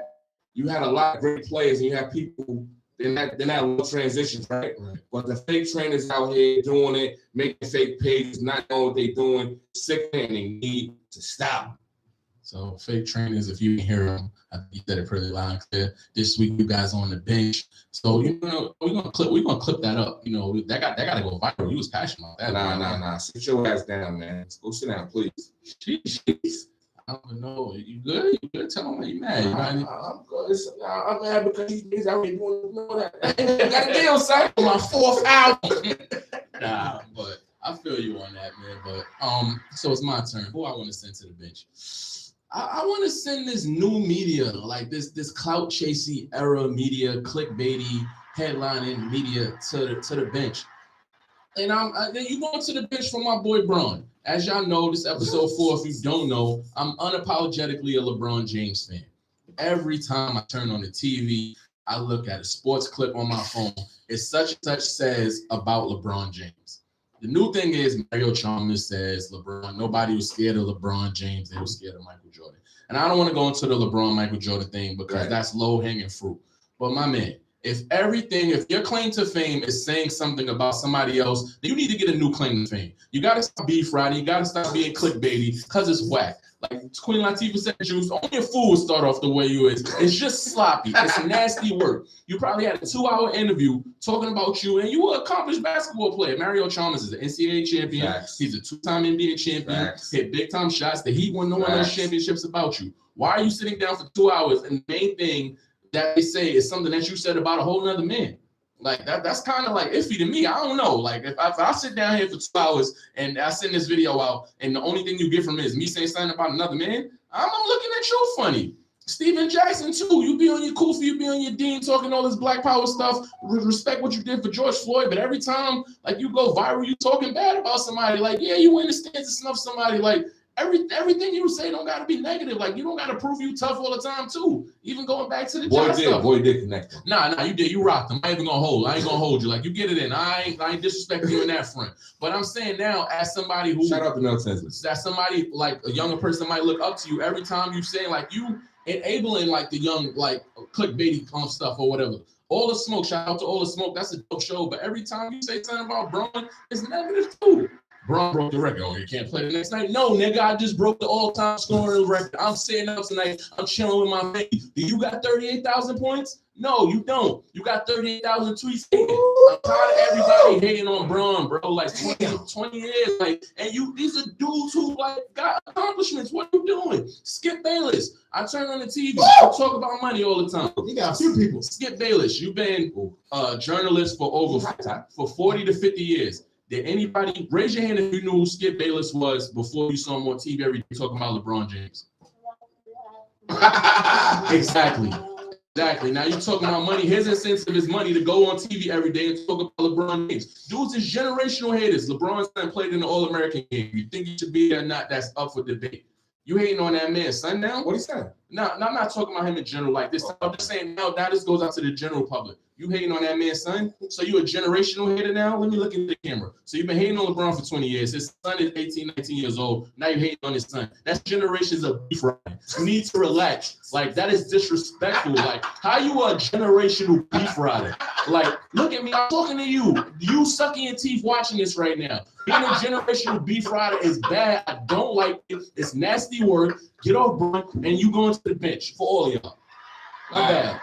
you had a lot of great players, and you have people in that little transitions, right? But the fake trainers out here doing it, making fake pages, not knowing what they're doing, sick and they need to stop. So fake trainers, if you didn't hear them, I think you said it pretty loud and clear. This week you guys on the bench. So we're gonna clip that up. You know, that gotta go viral. You was passionate about that. Nah. Sit your ass down, man. Go sit down, please. Jeez. I don't even know. You good? You good? Tell them why you mad. I'm good. I'm mad because these niggas out here doing that. I got a deal, son. On my 4th album. Nah, but I feel you on that, man. But so it's my turn. Who I want to send to the bench? I want to send this new media, like this clout chasing era media, clickbaity, headlining media to the bench. And then you going to the bench for my boy Braun. As y'all know, this episode 4, if you don't know, I'm unapologetically a LeBron James fan. Every time I turn on the TV, I look at a sports clip on my phone. It's such and such says about LeBron James. The new thing is Mario Chalmers says LeBron, nobody was scared of LeBron James. They were scared of Michael Jordan. And I don't want to go into the LeBron-Michael Jordan thing because that's low-hanging fruit. But my man, if your claim to fame is saying something about somebody else, then you need to get a new claim to fame. You got to stop beef riding. You got to stop being clickbaity because it's whack. Like Queen Latifah said, Juice, only a fool would start off the way you is. It's just sloppy. It's nasty work. You probably had a 2-hour interview talking about you, and you were an accomplished basketball player. Mario Chalmers is an NCAA champion. Facts. He's a 2-time NBA champion. Facts. Hit big-time shots. The Heat won no one else championships about you. Why are you sitting down for 2 hours and the main thing that they say is something that you said about a whole nother man? Like that's kind of like iffy to me. I don't know. Like if I sit down here for 2 hours and I send this video out and the only thing you get from it is me saying something about another man, I'm looking at you funny. Steven Jackson too. You be on your Kofi, you be on your Dean talking all this Black Power stuff. Respect what you did for George Floyd, but every time like you go viral, you talking bad about somebody. Like yeah, you in the stands to snuff somebody. Like everything you say don't gotta be negative. Like you don't gotta prove you tough all the time too. Even going back to the boy did connect. Nah, you did. You rocked them. I ain't even gonna hold. I ain't gonna hold you. Like you get it in. I ain't disrespecting you in that front. But I'm saying now, as somebody who shout out to Mel Tinsley. As somebody like a younger person might look up to you. Every time you say like you enabling like the young like clickbaity stuff or whatever. All the Smoke. Shout out to All the Smoke. That's a dope show. But every time you say something about Braun, it's negative too. Bron broke the record. Oh, you can't play the next night? No, nigga, I just broke the all-time scoring record. I'm sitting out tonight. I'm chilling with my family. Do you got 38,000 points? No, you don't. You got 38,000 tweets. I'm tired of everybody hating on Bron, bro. Like 20 years. Like, and these are dudes who like got accomplishments. What are you doing? Skip Bayless. I turn on the TV. I talk about money all the time. You got a few people. Skip Bayless. You've been a journalist for 40 to 50 years. Did anybody raise your hand if you knew who Skip Bayless was before you saw him on TV every day talking about LeBron James? Exactly. Now you're talking about money. His incentive is money to go on TV every day and talk about LeBron James. Dudes is generational haters. LeBron's son played in the All-American game. You think he should be there or not? That's up for debate. You hating on that man's son now? What he saying? No, I'm not talking about him in general like this. I'm just saying now this goes out to the general public. You hating on that man's son? So you a generational hater now? Let me look at the camera. So you've been hating on LeBron for 20 years. His son is 18, 19 years old. Now you're hating on his son. That's generations of beef riding. You need to relax. Like, that is disrespectful. Like, how you a generational beef rider? Like, look at me. I'm talking to you. You sucking your teeth watching this right now. Being a generational beef rider is bad. I don't like it. It's nasty work. Get off Bron, and you going to the bench for all of y'all. My bad.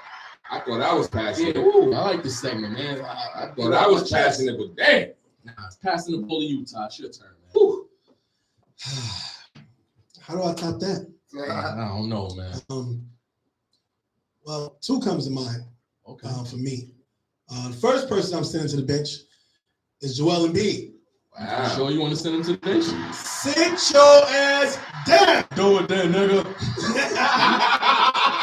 I thought I was passionate. Yeah, ooh, I like this segment, man. I thought I was passionate, but damn. Nah, it's passing the ball to you, Todd. It's your turn, man. How do I top that? I don't know, man. Well, two comes to mind. Okay. For me. The first person I'm sending to the bench is Joel Embiid. Wow. You sure you want to send him to the bench? Sit your ass down. Do it then, nigga.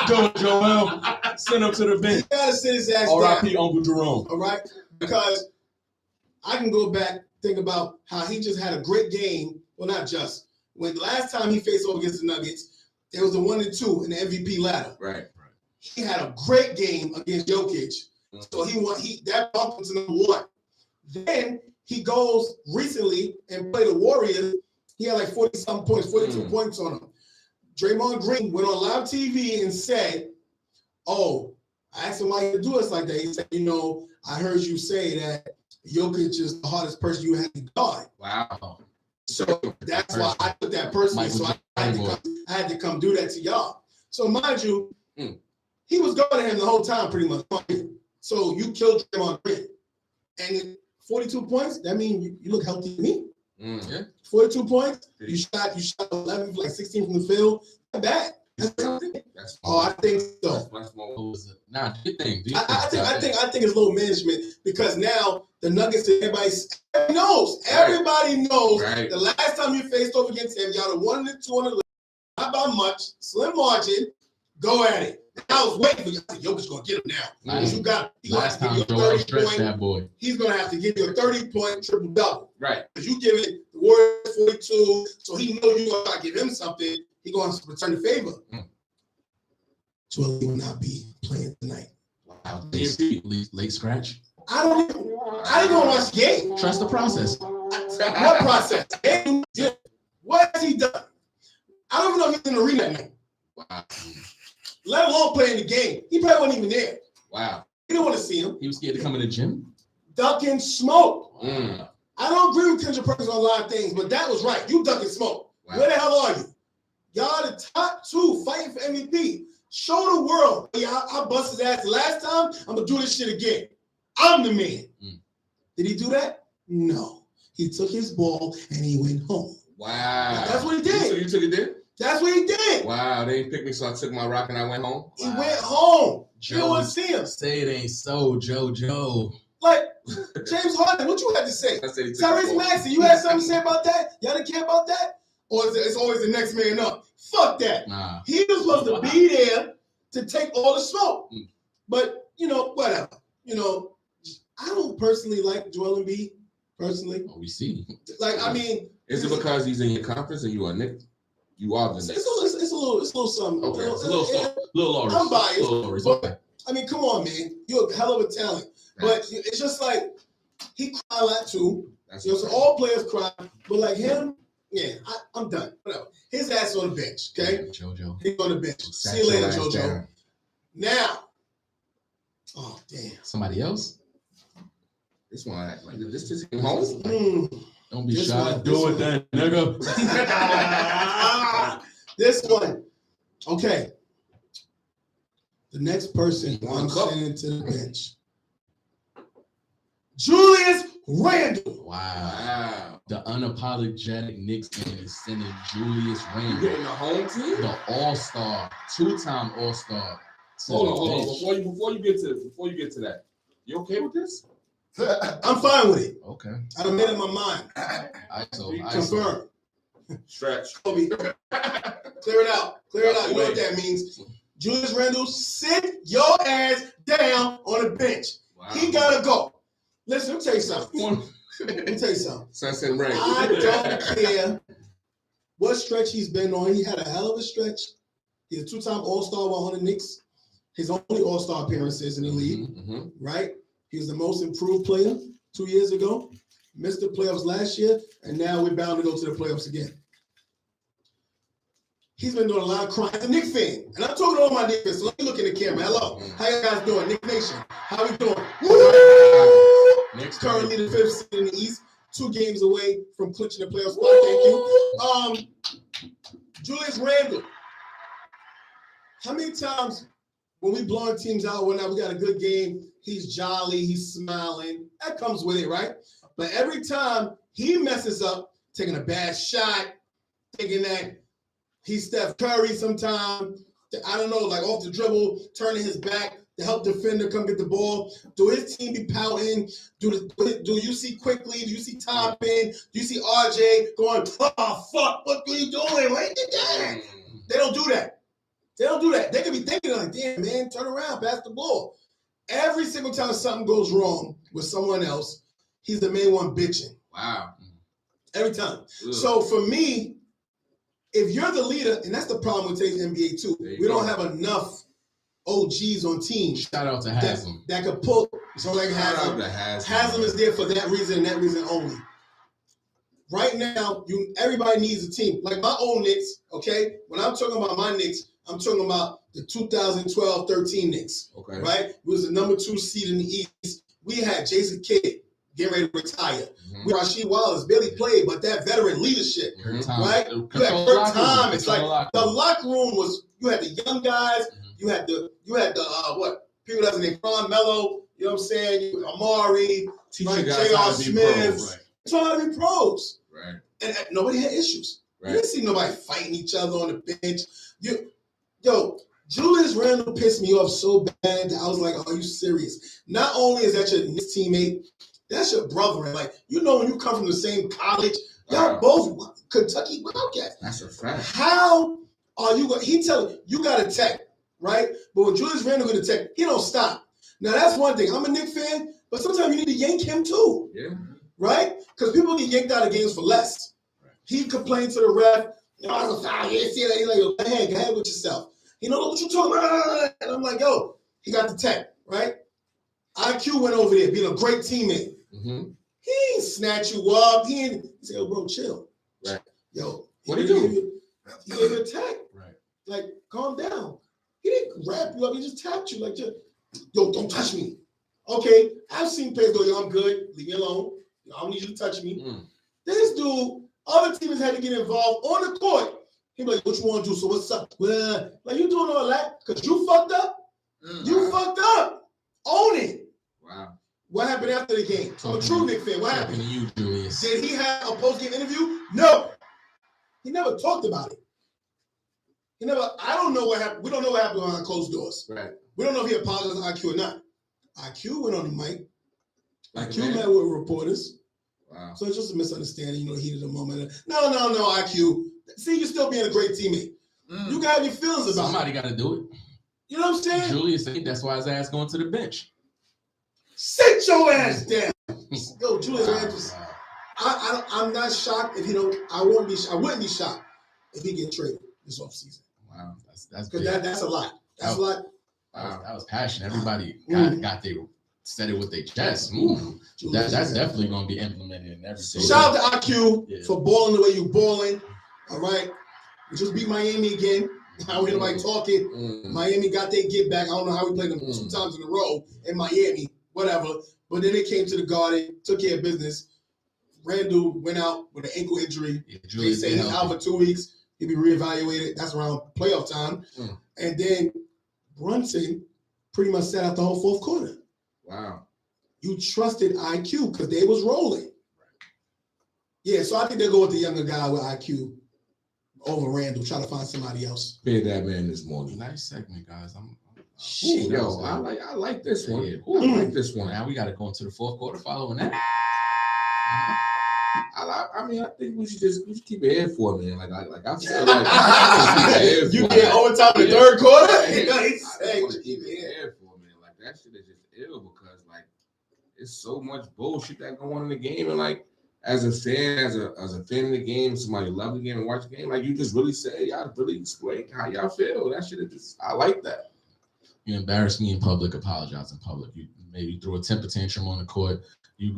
Do it, Joel. Send him to the bench. You gotta sit his ass down. R.I.P. Uncle Jerome. All right? Because I can go back, think about how he just had a great game. Well, not just. When the last time he faced off against the Nuggets, there was a 1-2 in the MVP ladder. Right. He had a great game against Jokic. So that bumped him to number one. Then he goes recently and played the Warriors. He had like 40-something points, 42 points on him. Draymond Green went on live TV and said, oh, I asked him why you do us like that. He said, I heard you say that Jokic is the hardest person you had to guard. Wow. So that's why I put that personally. So I had to come do that to y'all. So mind you, he was guarding him the whole time pretty much. So you killed Draymond Green. And 42 points, that means you look healthy to me. Yeah. 42 points, you shot 11 for like 16 from the field. Not bad. I think so. Nah, do you think? I think it's low management because now the Nuggets, everybody knows. Right. The last time you faced off against him, y'all were 1-2 on the list. Not by much, slim margin. Go at it. I was waiting for you. Jokic gonna get him now. Nice. Last time Joel stretched that boy. He's gonna have to give you a 30-point triple double. Right. Because you give it the Warriors 42, so he knows you gonna give him something. He gonna have to return the favor. Joel will not be playing tonight. Wow. Late scratch. I didn't even watch the game. Trust the process. What process? What has he done? I don't even know if he's in the arena tonight. Wow. Let alone playing the game. He probably wasn't even there. Wow. He didn't want to see him. He was scared to come in the gym. Ducking smoke. Mm. I don't agree with Kendrick Perkins on a lot of things, but that was right. You ducking smoke. Wow. Where the hell are you? Y'all the top two fighting for MVP. Show the world. I bust his ass last time. I'm going to do this shit again. I'm the man. Did he do that? No. He took his ball and he went home. Wow. That's what he did. So you took it there? That's what he did. Wow, they didn't pick me, so I took my rock and I went home. He went home. You don't want to see him. Say it ain't so, JoJo. Like, James Harden, what you had to say? Tyrese Maxey, you had something to say about that? Y'all didn't care about that? Or is it's always the next man up? Fuck that. Nah. He was supposed to be there to take all the smoke. But, whatever. I don't personally like Joel Embiid, personally. Oh, we see. Is it because he's in your conference and you are Nick? You are the Knicks. It's a little something. Okay. It's a little I'm biased. But, come on, man. You're a hell of a talent. But it's just like, he cried a lot too. So all players cry. But like him, I'm done. Whatever. His ass on the bench, okay? JoJo. He's on the bench. See you later, JoJo. Down. Now. Oh, damn. Somebody else? This one, this came home. Don't be This shy. one, Do this it one. then, nigga. This one. Okay. The next person One I'm cup. sending to the bench. Julius Randle. Wow. Wow. The unapologetic Knicks fan is sending Julius You Randle, getting the home team? the All-Star, 2-time All-Star. to Hold the on, hold on. bench. Before you get to that, you okay with this? I'm fine with it. Okay. I done made up my mind. ISO. Confirm. Stretch. Kobe. Clear it out. Clear it out. You know what that means. Julius Randle, sit your ass down on the bench. Wow. He gotta go. Listen, let me tell you something. Let me tell you something. Sunset and rain. I don't care what stretch he's been on. He had a hell of a stretch. He's a two-time All-Star while on the Knicks. His only All-Star appearances in the league, right? He was the most improved player 2 years ago. Missed the playoffs last year, and now we're bound to go to the playoffs again. He's been doing a lot of crying. He's a Knicks fan, and I'm talking to all my Knicks fans. So let me look in the camera. Hello, how you guys doing, Knicks Nation? How we doing? Woo! Next Currently the 5th seed in the East, 2 games away from clinching the playoff spot. Thank you. Julius Randle. How many times when we blowing teams out, when we got a good game, he's jolly, he's smiling. That comes with it, right? But every time he messes up, taking a bad shot, thinking that he's Steph Curry sometime, I don't know, like off the dribble, turning his back, the help defender come get the ball. Do his team be pouting? Do you see Quickly? Do you see Toppin? Do you see RJ going, oh, fuck, what are you doing? What you doing? They don't do that. They don't do that. They could be thinking like, damn, man, turn around, pass the ball. Every single time something goes wrong with someone else, he's the main one bitching. Wow. Every time. Ugh. So for me, if you're the leader, and that's the problem with today's NBA too, we don't have enough OGs on teams Shout out to Haslam. that could pull. So like Shout out Haslam. to Haslam is there for that reason and that reason only. Right now, everybody needs a team. Like my old Knicks, okay? When I'm talking about my Knicks, I'm talking about the 2012-13 Knicks, Okay. right? We was the number 2 seed in the East. We had Jason Kidd getting ready to retire. We had Rasheed Wallace, barely played, but that veteran leadership, right? You had Kurt Thomas. Like the locker room was, you had the young guys, you had the people that's named Ron Mello, you know what I'm saying? Amari, Teaching guys J.R. how to be Smith. pros. Trying to be pros. Right. And nobody had issues. Right. You didn't see nobody fighting each other on the bench. Julius Randle pissed me off so bad that I was like, are you serious? Not only is that your Knicks teammate, that's your brother. Like, you know, when you come from the same college, y'all both Kentucky Wildcats. That's a fact. How are you going? He tell you got to tech, right? But when Julius Randle going to tech, he don't stop. Now, that's one thing. I'm a Knicks fan, but sometimes you need to yank him too. Yeah. Right? Because people get yanked out of games for less. Right. He complained to the ref, I was a foul. You didn't see that. He's like, go ahead with yourself. He don't know what you're talking about. And I'm like, yo, he got the tech, right? IQ went over there, being a great teammate. Mm-hmm. He ain't snatch you up. He said, yo, bro, chill. Right. Yo, what did he do? He gave you a tech. Right. Like, calm down. He didn't wrap you up. He just tapped you like, yo, don't touch me. Okay, I've seen players go, yo, I'm good. Leave me alone. I don't need you to touch me. This dude, other teams had to get involved on the court. He be like, what you want to do? So what's up? Well, like, you doing all that because you fucked up? You fucked up. Own it. Wow. What happened after the game? I'm a true Knicks fan. What happened? To you, Julius. Did he have a post-game interview? No. He never talked about it. I don't know what happened. We don't know what happened behind closed doors. Right. We don't know if he apologized to IQ or not. IQ went on the mic. Like IQ met with reporters. Wow. So it's just a misunderstanding, heat of the moment. No, IQ. See, you're still being a great teammate. You got your feelings about it. Somebody got to do it. You know what I'm saying? Julius said that's why his ass going to the bench. Sit your ass down. Yo, Julius Randle. I'm not shocked if he don't. I wouldn't be shocked if he get traded this offseason. Wow, that's because that's a lot. That's a lot. That was passion. Everybody got their said it with their chest. That's definitely going to be implemented in everything. Shout out to IQ for balling the way you balling. All right, we just beat Miami again. How ain't nobody talking? Miami got their get back. I don't know how we played them 2 times in a row in Miami, whatever. But then they came to the Garden, took care of business. Randall went out with an ankle injury. Yeah, They Julius say been he's out healthy. for 2 weeks. He'll be reevaluated. That's around playoff time. And then Brunson pretty much sat out the whole fourth quarter. Wow. You trusted IQ because they was rolling. Yeah, so I think they'll go with the younger guy with IQ over Randall. Try to find somebody else. Paid that man this morning. Nice segment, guys. Shit, Yo, I like this one. Yeah. I like this one. Now we got to go into the fourth quarter following that. I mean, I think we should keep it here for a minute. Like I feel like you get overtime in the third quarter. I want to keep it here for a minute. Like that shit is just ill because like it's so much bullshit that go on in the game, and like as a fan, as a fan of the game, somebody who loves the game and watch the game, like you just really say, y'all really explain how y'all feel. That shit is just, I like that. You embarrass me in public, apologize in public. You maybe throw a temper tantrum on the court. You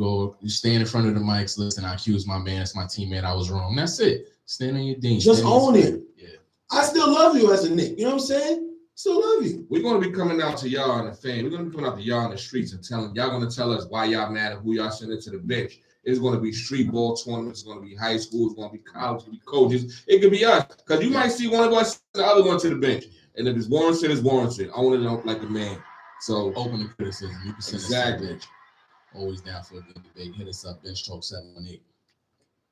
stand in front of the mics, listen, I accuse my man, it's my teammate, I was wrong. That's it. Stand on your ding. Just own it. Yeah. I still love you as a Knick. You know what I'm saying? Still love you. We're going to be coming out to y'all in the fan. We're going to be coming out to y'all in the streets and telling y'all going to tell us why y'all mad and who y'all sending to the bench. It's going to be street ball tournaments. It's going to be high school. It's going to be college. It's going to be coaches. It could be us. Because you might see one of us the other one to the bench. And if it's warranted, it's warranted. Own it like a man. So open to criticism. You can send us to the bench. Always down for a good debate. Hit us up, Bench Talk 718.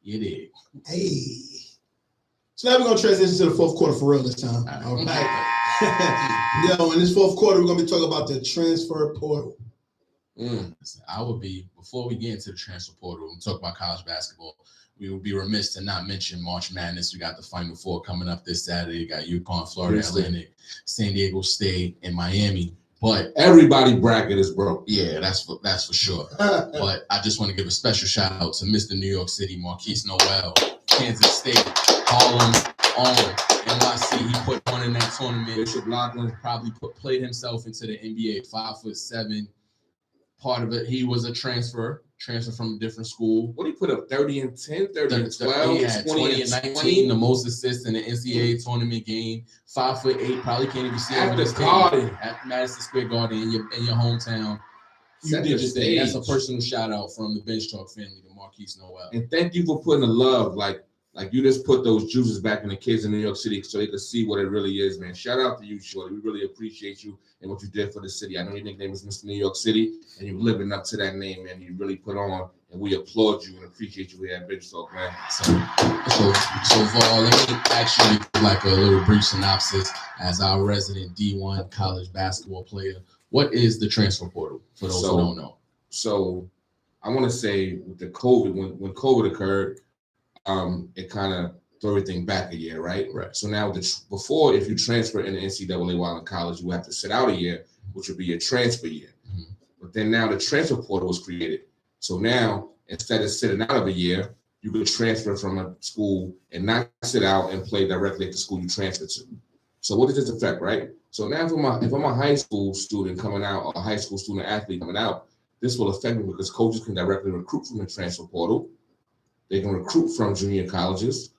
You dig. Hey. So now we're going to transition to the fourth quarter for real this time. All right. Yo, in this fourth quarter, we're going to be talking about the transfer portal. Listen, I would be, before we get into the transfer portal and talk about college basketball, we would be remiss to not mention March Madness. We got the Final Four coming up this Saturday. You got UConn, Florida Atlantic, San Diego State, and Miami. But everybody bracket is broke. Yeah, that's for sure. But I just want to give a special shout out to Mr. New York City, Marquise Noel, Kansas State, Harlem, NYC. He put one in that tournament. Bishop Loughlin probably played himself into the NBA. 5'7". Part of it, he was a transfer from a different school. What did he put up? 30 and 10, 30 and 12, he had 20 and 19, the most assists in the NCAA tournament game. 5'8", probably can't even see at over the Garden at Madison Square Garden in your hometown. You did your thing. That's a personal shout out from the Bench Talk family to Marquise Noel. And thank you for putting the love. Like you just put those juices back in the kids in New York City so they could see what it really is, man. Shout out to you, Shorty. We really appreciate you and what you did for the city. I know your nickname is Mr. New York City, and you're living up to that name, man. You really put on, and we applaud you and appreciate you here at Bench Talk, man. So Vol, let me actually like a little brief synopsis as our resident D1 college basketball player. What is the transfer portal for those who don't know? So I want to say with the COVID, when COVID occurred, it kind of threw everything back a year, right? Right. So now before, if you transfer in the NCAA while in college, you have to sit out a year, which would be your transfer year. Mm-hmm. But then now the transfer portal was created. So now instead of sitting out of a year, you could transfer from a school and not sit out and play directly at the school you transferred to. So what does this affect, right? So now if I'm a high school student coming out or a high school student athlete coming out, this will affect me because coaches can directly recruit from the transfer portal. They can recruit from junior colleges.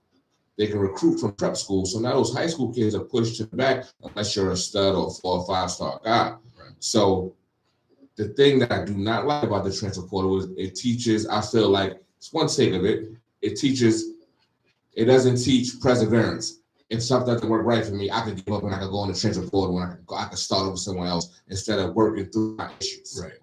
They can recruit from prep schools. So now those high school kids are pushed to the back unless you're a stud or 4 or 5 star guy. Right. So the thing that I do not like about the transfer portal is it teaches, I feel like it's one take of it. It doesn't teach perseverance. If something doesn't work right for me, I could give up and I could go in the transfer portal and I could start over somewhere else instead of working through my issues. Right.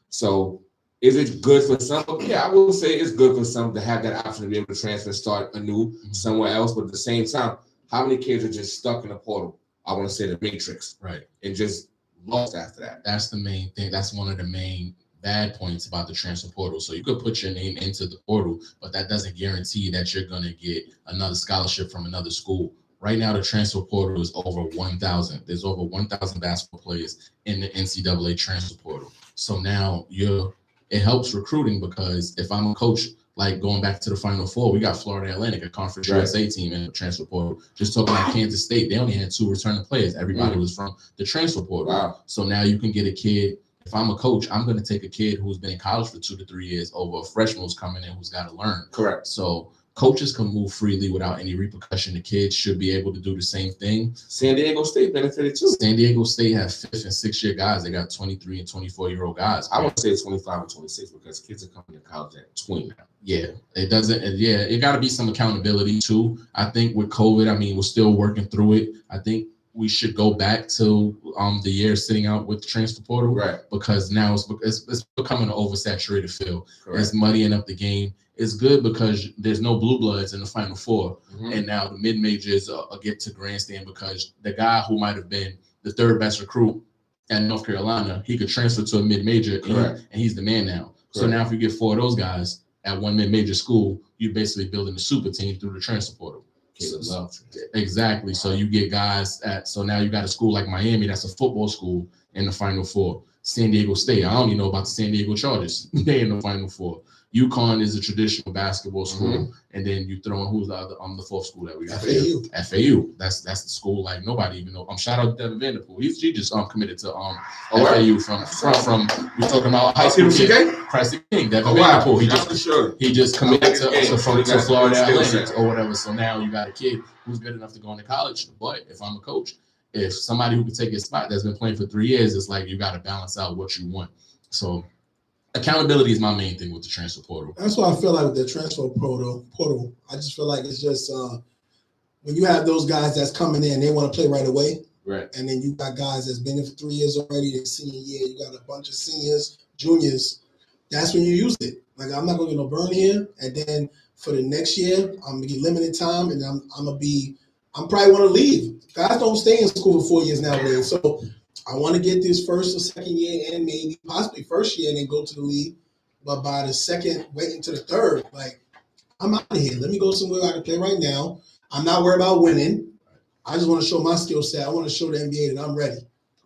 So is it good for some? Yeah, I will say it's good for some to have that option to be able to transfer and start anew somewhere else. But at the same time, how many kids are just stuck in the portal? I want to say the matrix. Right. And just lost after that. That's the main thing. That's one of the main bad points about the transfer portal. So you could put your name into the portal, but that doesn't guarantee that you're going to get another scholarship from another school. Right now, the transfer portal is over 1,000. There's over 1,000 basketball players in the NCAA transfer portal. So now it helps recruiting because if I'm a coach, like going back to the Final Four, we got Florida Atlantic, a Conference USA team in the transfer portal. Just talking about Kansas State, they only had 2 returning players. Everybody was from the transfer portal. Wow. So now you can get a kid. If I'm a coach, I'm going to take a kid who's been in college for 2 to 3 years over a freshman who's coming in who's got to learn. Correct. So coaches can move freely without any repercussion. The kids should be able to do the same thing. San Diego State benefited too. San Diego State have 5th and 6th year guys. They got 23 and 24-year-old guys. I want to say 25 and 26 because kids are coming to college at 20 now. Yeah, it doesn't. Yeah, it got to be some accountability too. I think with COVID, I mean, we're still working through it. I think we should go back to the year sitting out with the transfer portal, Right? Because now it's becoming an oversaturated field. Correct. It's muddying up the game. It's good because there's no blue bloods in the Final Four, Mhm. and now the mid majors get to grandstand because the guy who might have been the 3rd best recruit at North Carolina, he could transfer to a mid major, and he's the man now. So Correct. now if you get 4 of those guys at one mid major school, you're basically building a super team through the transfer portal. Exactly. So you get guys so now you got a school like Miami that's a football school in the Final Four. San Diego State, I don't even know about the San Diego Chargers. They in the Final Four. UConn is a traditional basketball school, and then you throw in who's the other the 4th school that we got? FAU. That's the school like nobody even know. Shout out to Devin Vanderpool. He just committed to FAU from we talking about high school kid. Christ the King. Devin Vanderpool. He just committed to Florida Atlantic or whatever. So now you got a kid who's good enough to go into college. But if I'm a coach, if somebody who can take his spot that's been playing for 3 years, it's like you got to balance out what you want. So accountability is my main thing with the transfer portal. That's what I feel like with the transfer portal. I just feel like it's just when you have those guys that's coming in, they want to play right away. Right. And then you got guys that's been in for 3 years already, their senior year. You got a bunch of seniors, juniors. That's when you use it. Like, I'm not going to get no burn here. And then for the next year, I'm going to get limited time, and I'm probably want to leave. Guys don't stay in school for 4 years nowadays. So I want to get this 1st or 2nd year and maybe possibly 1st year and then go to the league. But by the 2nd, waiting to the 3rd, like, I'm out of here. Let me go somewhere I can play right now. I'm not worried about winning. I just want to show my skill set. I want to show the NBA that I'm ready.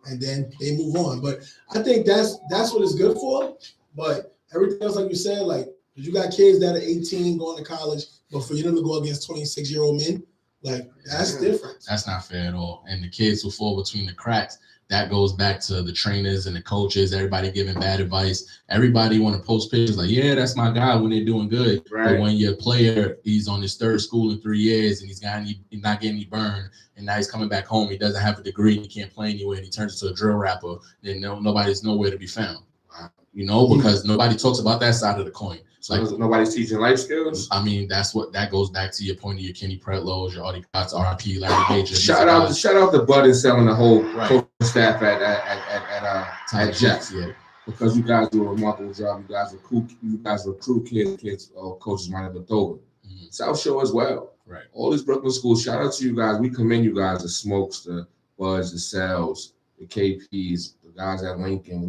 And then they move on. But I think that's what it's good for. But everything else, like you said, like, you got kids that are 18 going to college, but for you them to go against 26-year-old men, like, that's different. That's not fair at all. And the kids who fall between the cracks, that goes back to the trainers and the coaches, everybody giving bad advice. Everybody want to post pictures like, yeah, that's my guy when they're doing good. Right. But when your player, he's on his 3rd school in 3 years and he's not getting any burn, and now he's coming back home, he doesn't have a degree, he can't play anywhere, and he turns into a drill rapper, then nobody's nowhere to be found. Because nobody talks about that side of the coin. So like, nobody's teaching life skills. I mean, that goes back to your point of your Kenny Pretlows, your Audie Potts, RIP, Larry Page. Shout out to Bud and selling the whole coaching staff at Jets. Yeah. Because you guys do a remarkable job. You guys recruit kids coaches might have been over. South Shore as well. Right. All these Brooklyn schools. Shout out to you guys. We commend you guys, the Smokes, the Buds, the Cells, the KPs, the guys at Lincoln.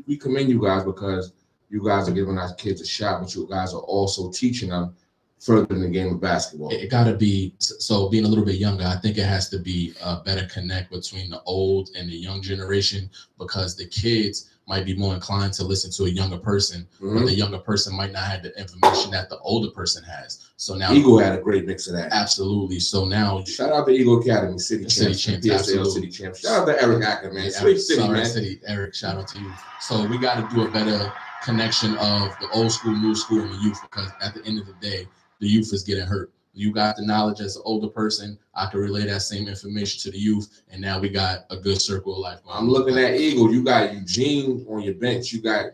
We commend you guys because you guys are giving our kids a shot, but you guys are also teaching them further in the game of basketball. It got to be, so being a little bit younger, I think it has to be a better connect between the old and the young generation, because the kids might be more inclined to listen to a younger person, but the younger person might not have the information that the older person has. So now Eagle had a great mix of that. Absolutely. So now shout out to Eagle Academy, City Champs, absolutely. City Champs. Shout out to Eric Acker, man. Sweet City, man. Eric, shout out to you. So we got to do a better connection of the old school, new school, and the youth, because at the end of the day, the youth is getting hurt. You got the knowledge as an older person. I can relay that same information to the youth, and now we got a good circle of life. I'm looking at Eagle. You got Eugene on your bench. You got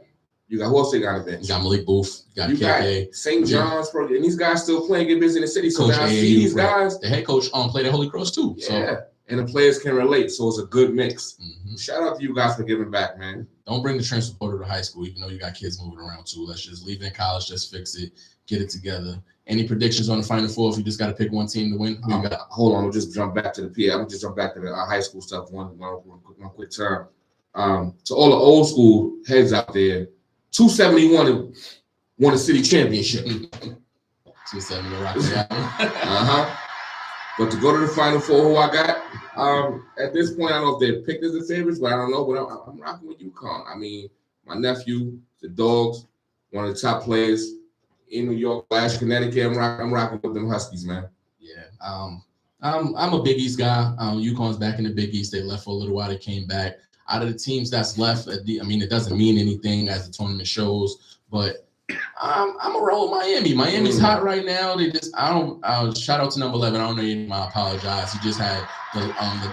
who else they got on the bench? You got Malik Booth. You got St. John's, bro, and these guys still playing, get busy in the city. So Coach now I see these guys. The head coach played at Holy Cross too. Yeah, so. And the players can relate, so it's a good mix. Shout out to you guys for giving back, man. Don't bring the transfer portal to high school, even though you got kids moving around too. Let's just leave it in college, just fix it, get it together. Any predictions on the Final Four if you just got to pick one team to win? Hold on, we'll just jump back to the PA. I'm gonna just jump back to the high school stuff one quick term. To all the old school heads out there, 271 won a city championship. 270 Rocky But to go to the Final Four, who I got, at this point, I don't know if they're picked as the favorites, but I don't know. But I'm rocking with UConn. I mean, my nephew, the Dogs, one of the top players in New York, Connecticut. I'm rocking with them Huskies, man. Yeah. I'm a Big East guy. UConn's back in the Big East. They left for a little while. They came back. Out of the teams that's left, I mean, it doesn't mean anything as the tournament shows, but I'm a roll with Miami. Miami's hot right now. They just shout out to number 11. I don't know your name. I apologize. He just had the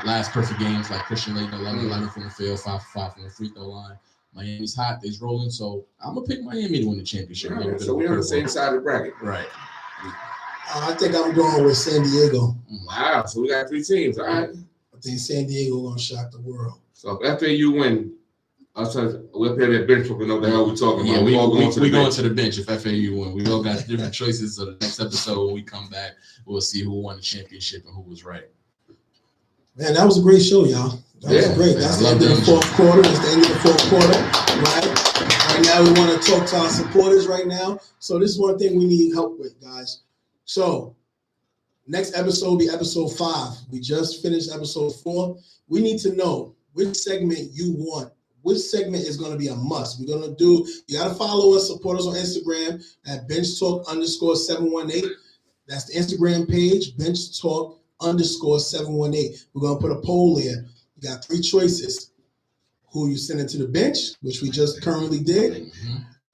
last perfect games like Christian Laettner, 11 from the field, 5 for 5 from the free throw line. Miami's hot. They's rolling. So I'm gonna pick Miami to win the championship. Right, so we're on the same side of the bracket. Right. I think I'm going with San Diego. Wow. So we got 3 teams. All right. I think San Diego gonna shock the world. So if FAU win, we'll play that bench. We know what the hell we're talking about. Yeah, we going bench. to the bench if FAU win. We all got different choices. So the next episode, when we come back, we'll see who won the championship and who was right. Man, that was a great show, y'all. That was great. That's the end of the fourth quarter. That's the end of the fourth quarter, right? Right now, we want to talk to our supporters right now. So this is one thing we need help with, guys. So next episode will be episode 5. We just finished episode 4. We need to know which segment you want. Which segment is going to be a must? We're going to do, you got to follow us, support us on Instagram at benchtalk_718. That's the Instagram page, benchtalk_718. We're going to put a poll there. You got 3 choices. Who you sending to the bench, which we just currently did.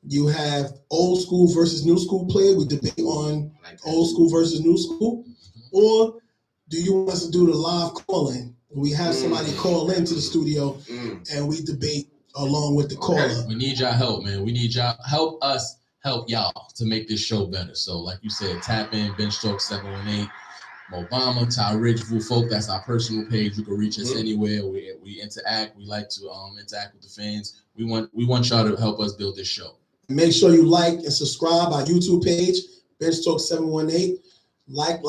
You have old school versus new school player. We debate on old school versus new school. Or do you want us to do the live call-in? We have somebody call into the studio and we debate along with the caller. We need y'all help, man. We need y'all help us help y'all to make this show better. So like you said, tap in Bench Talk 718. Obama, Ty Rich, Vu Folk, that's our personal page. You can reach us anywhere. We interact. We like to interact with the fans. We want y'all to help us build this show. Make sure you like and subscribe our YouTube page, Bench Talk 718. Like,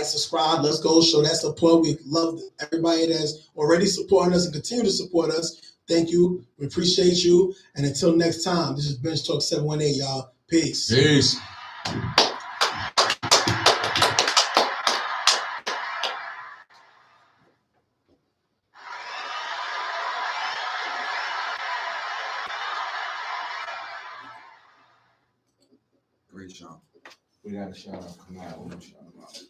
subscribe. Let's go. Show that support. We love everybody that's already supporting us and continue to support us. Thank you. We appreciate you. And until next time, this is Bench Talk 718, y'all. Peace. Peace. Great show. We got a shout out. Come out. We shout him out.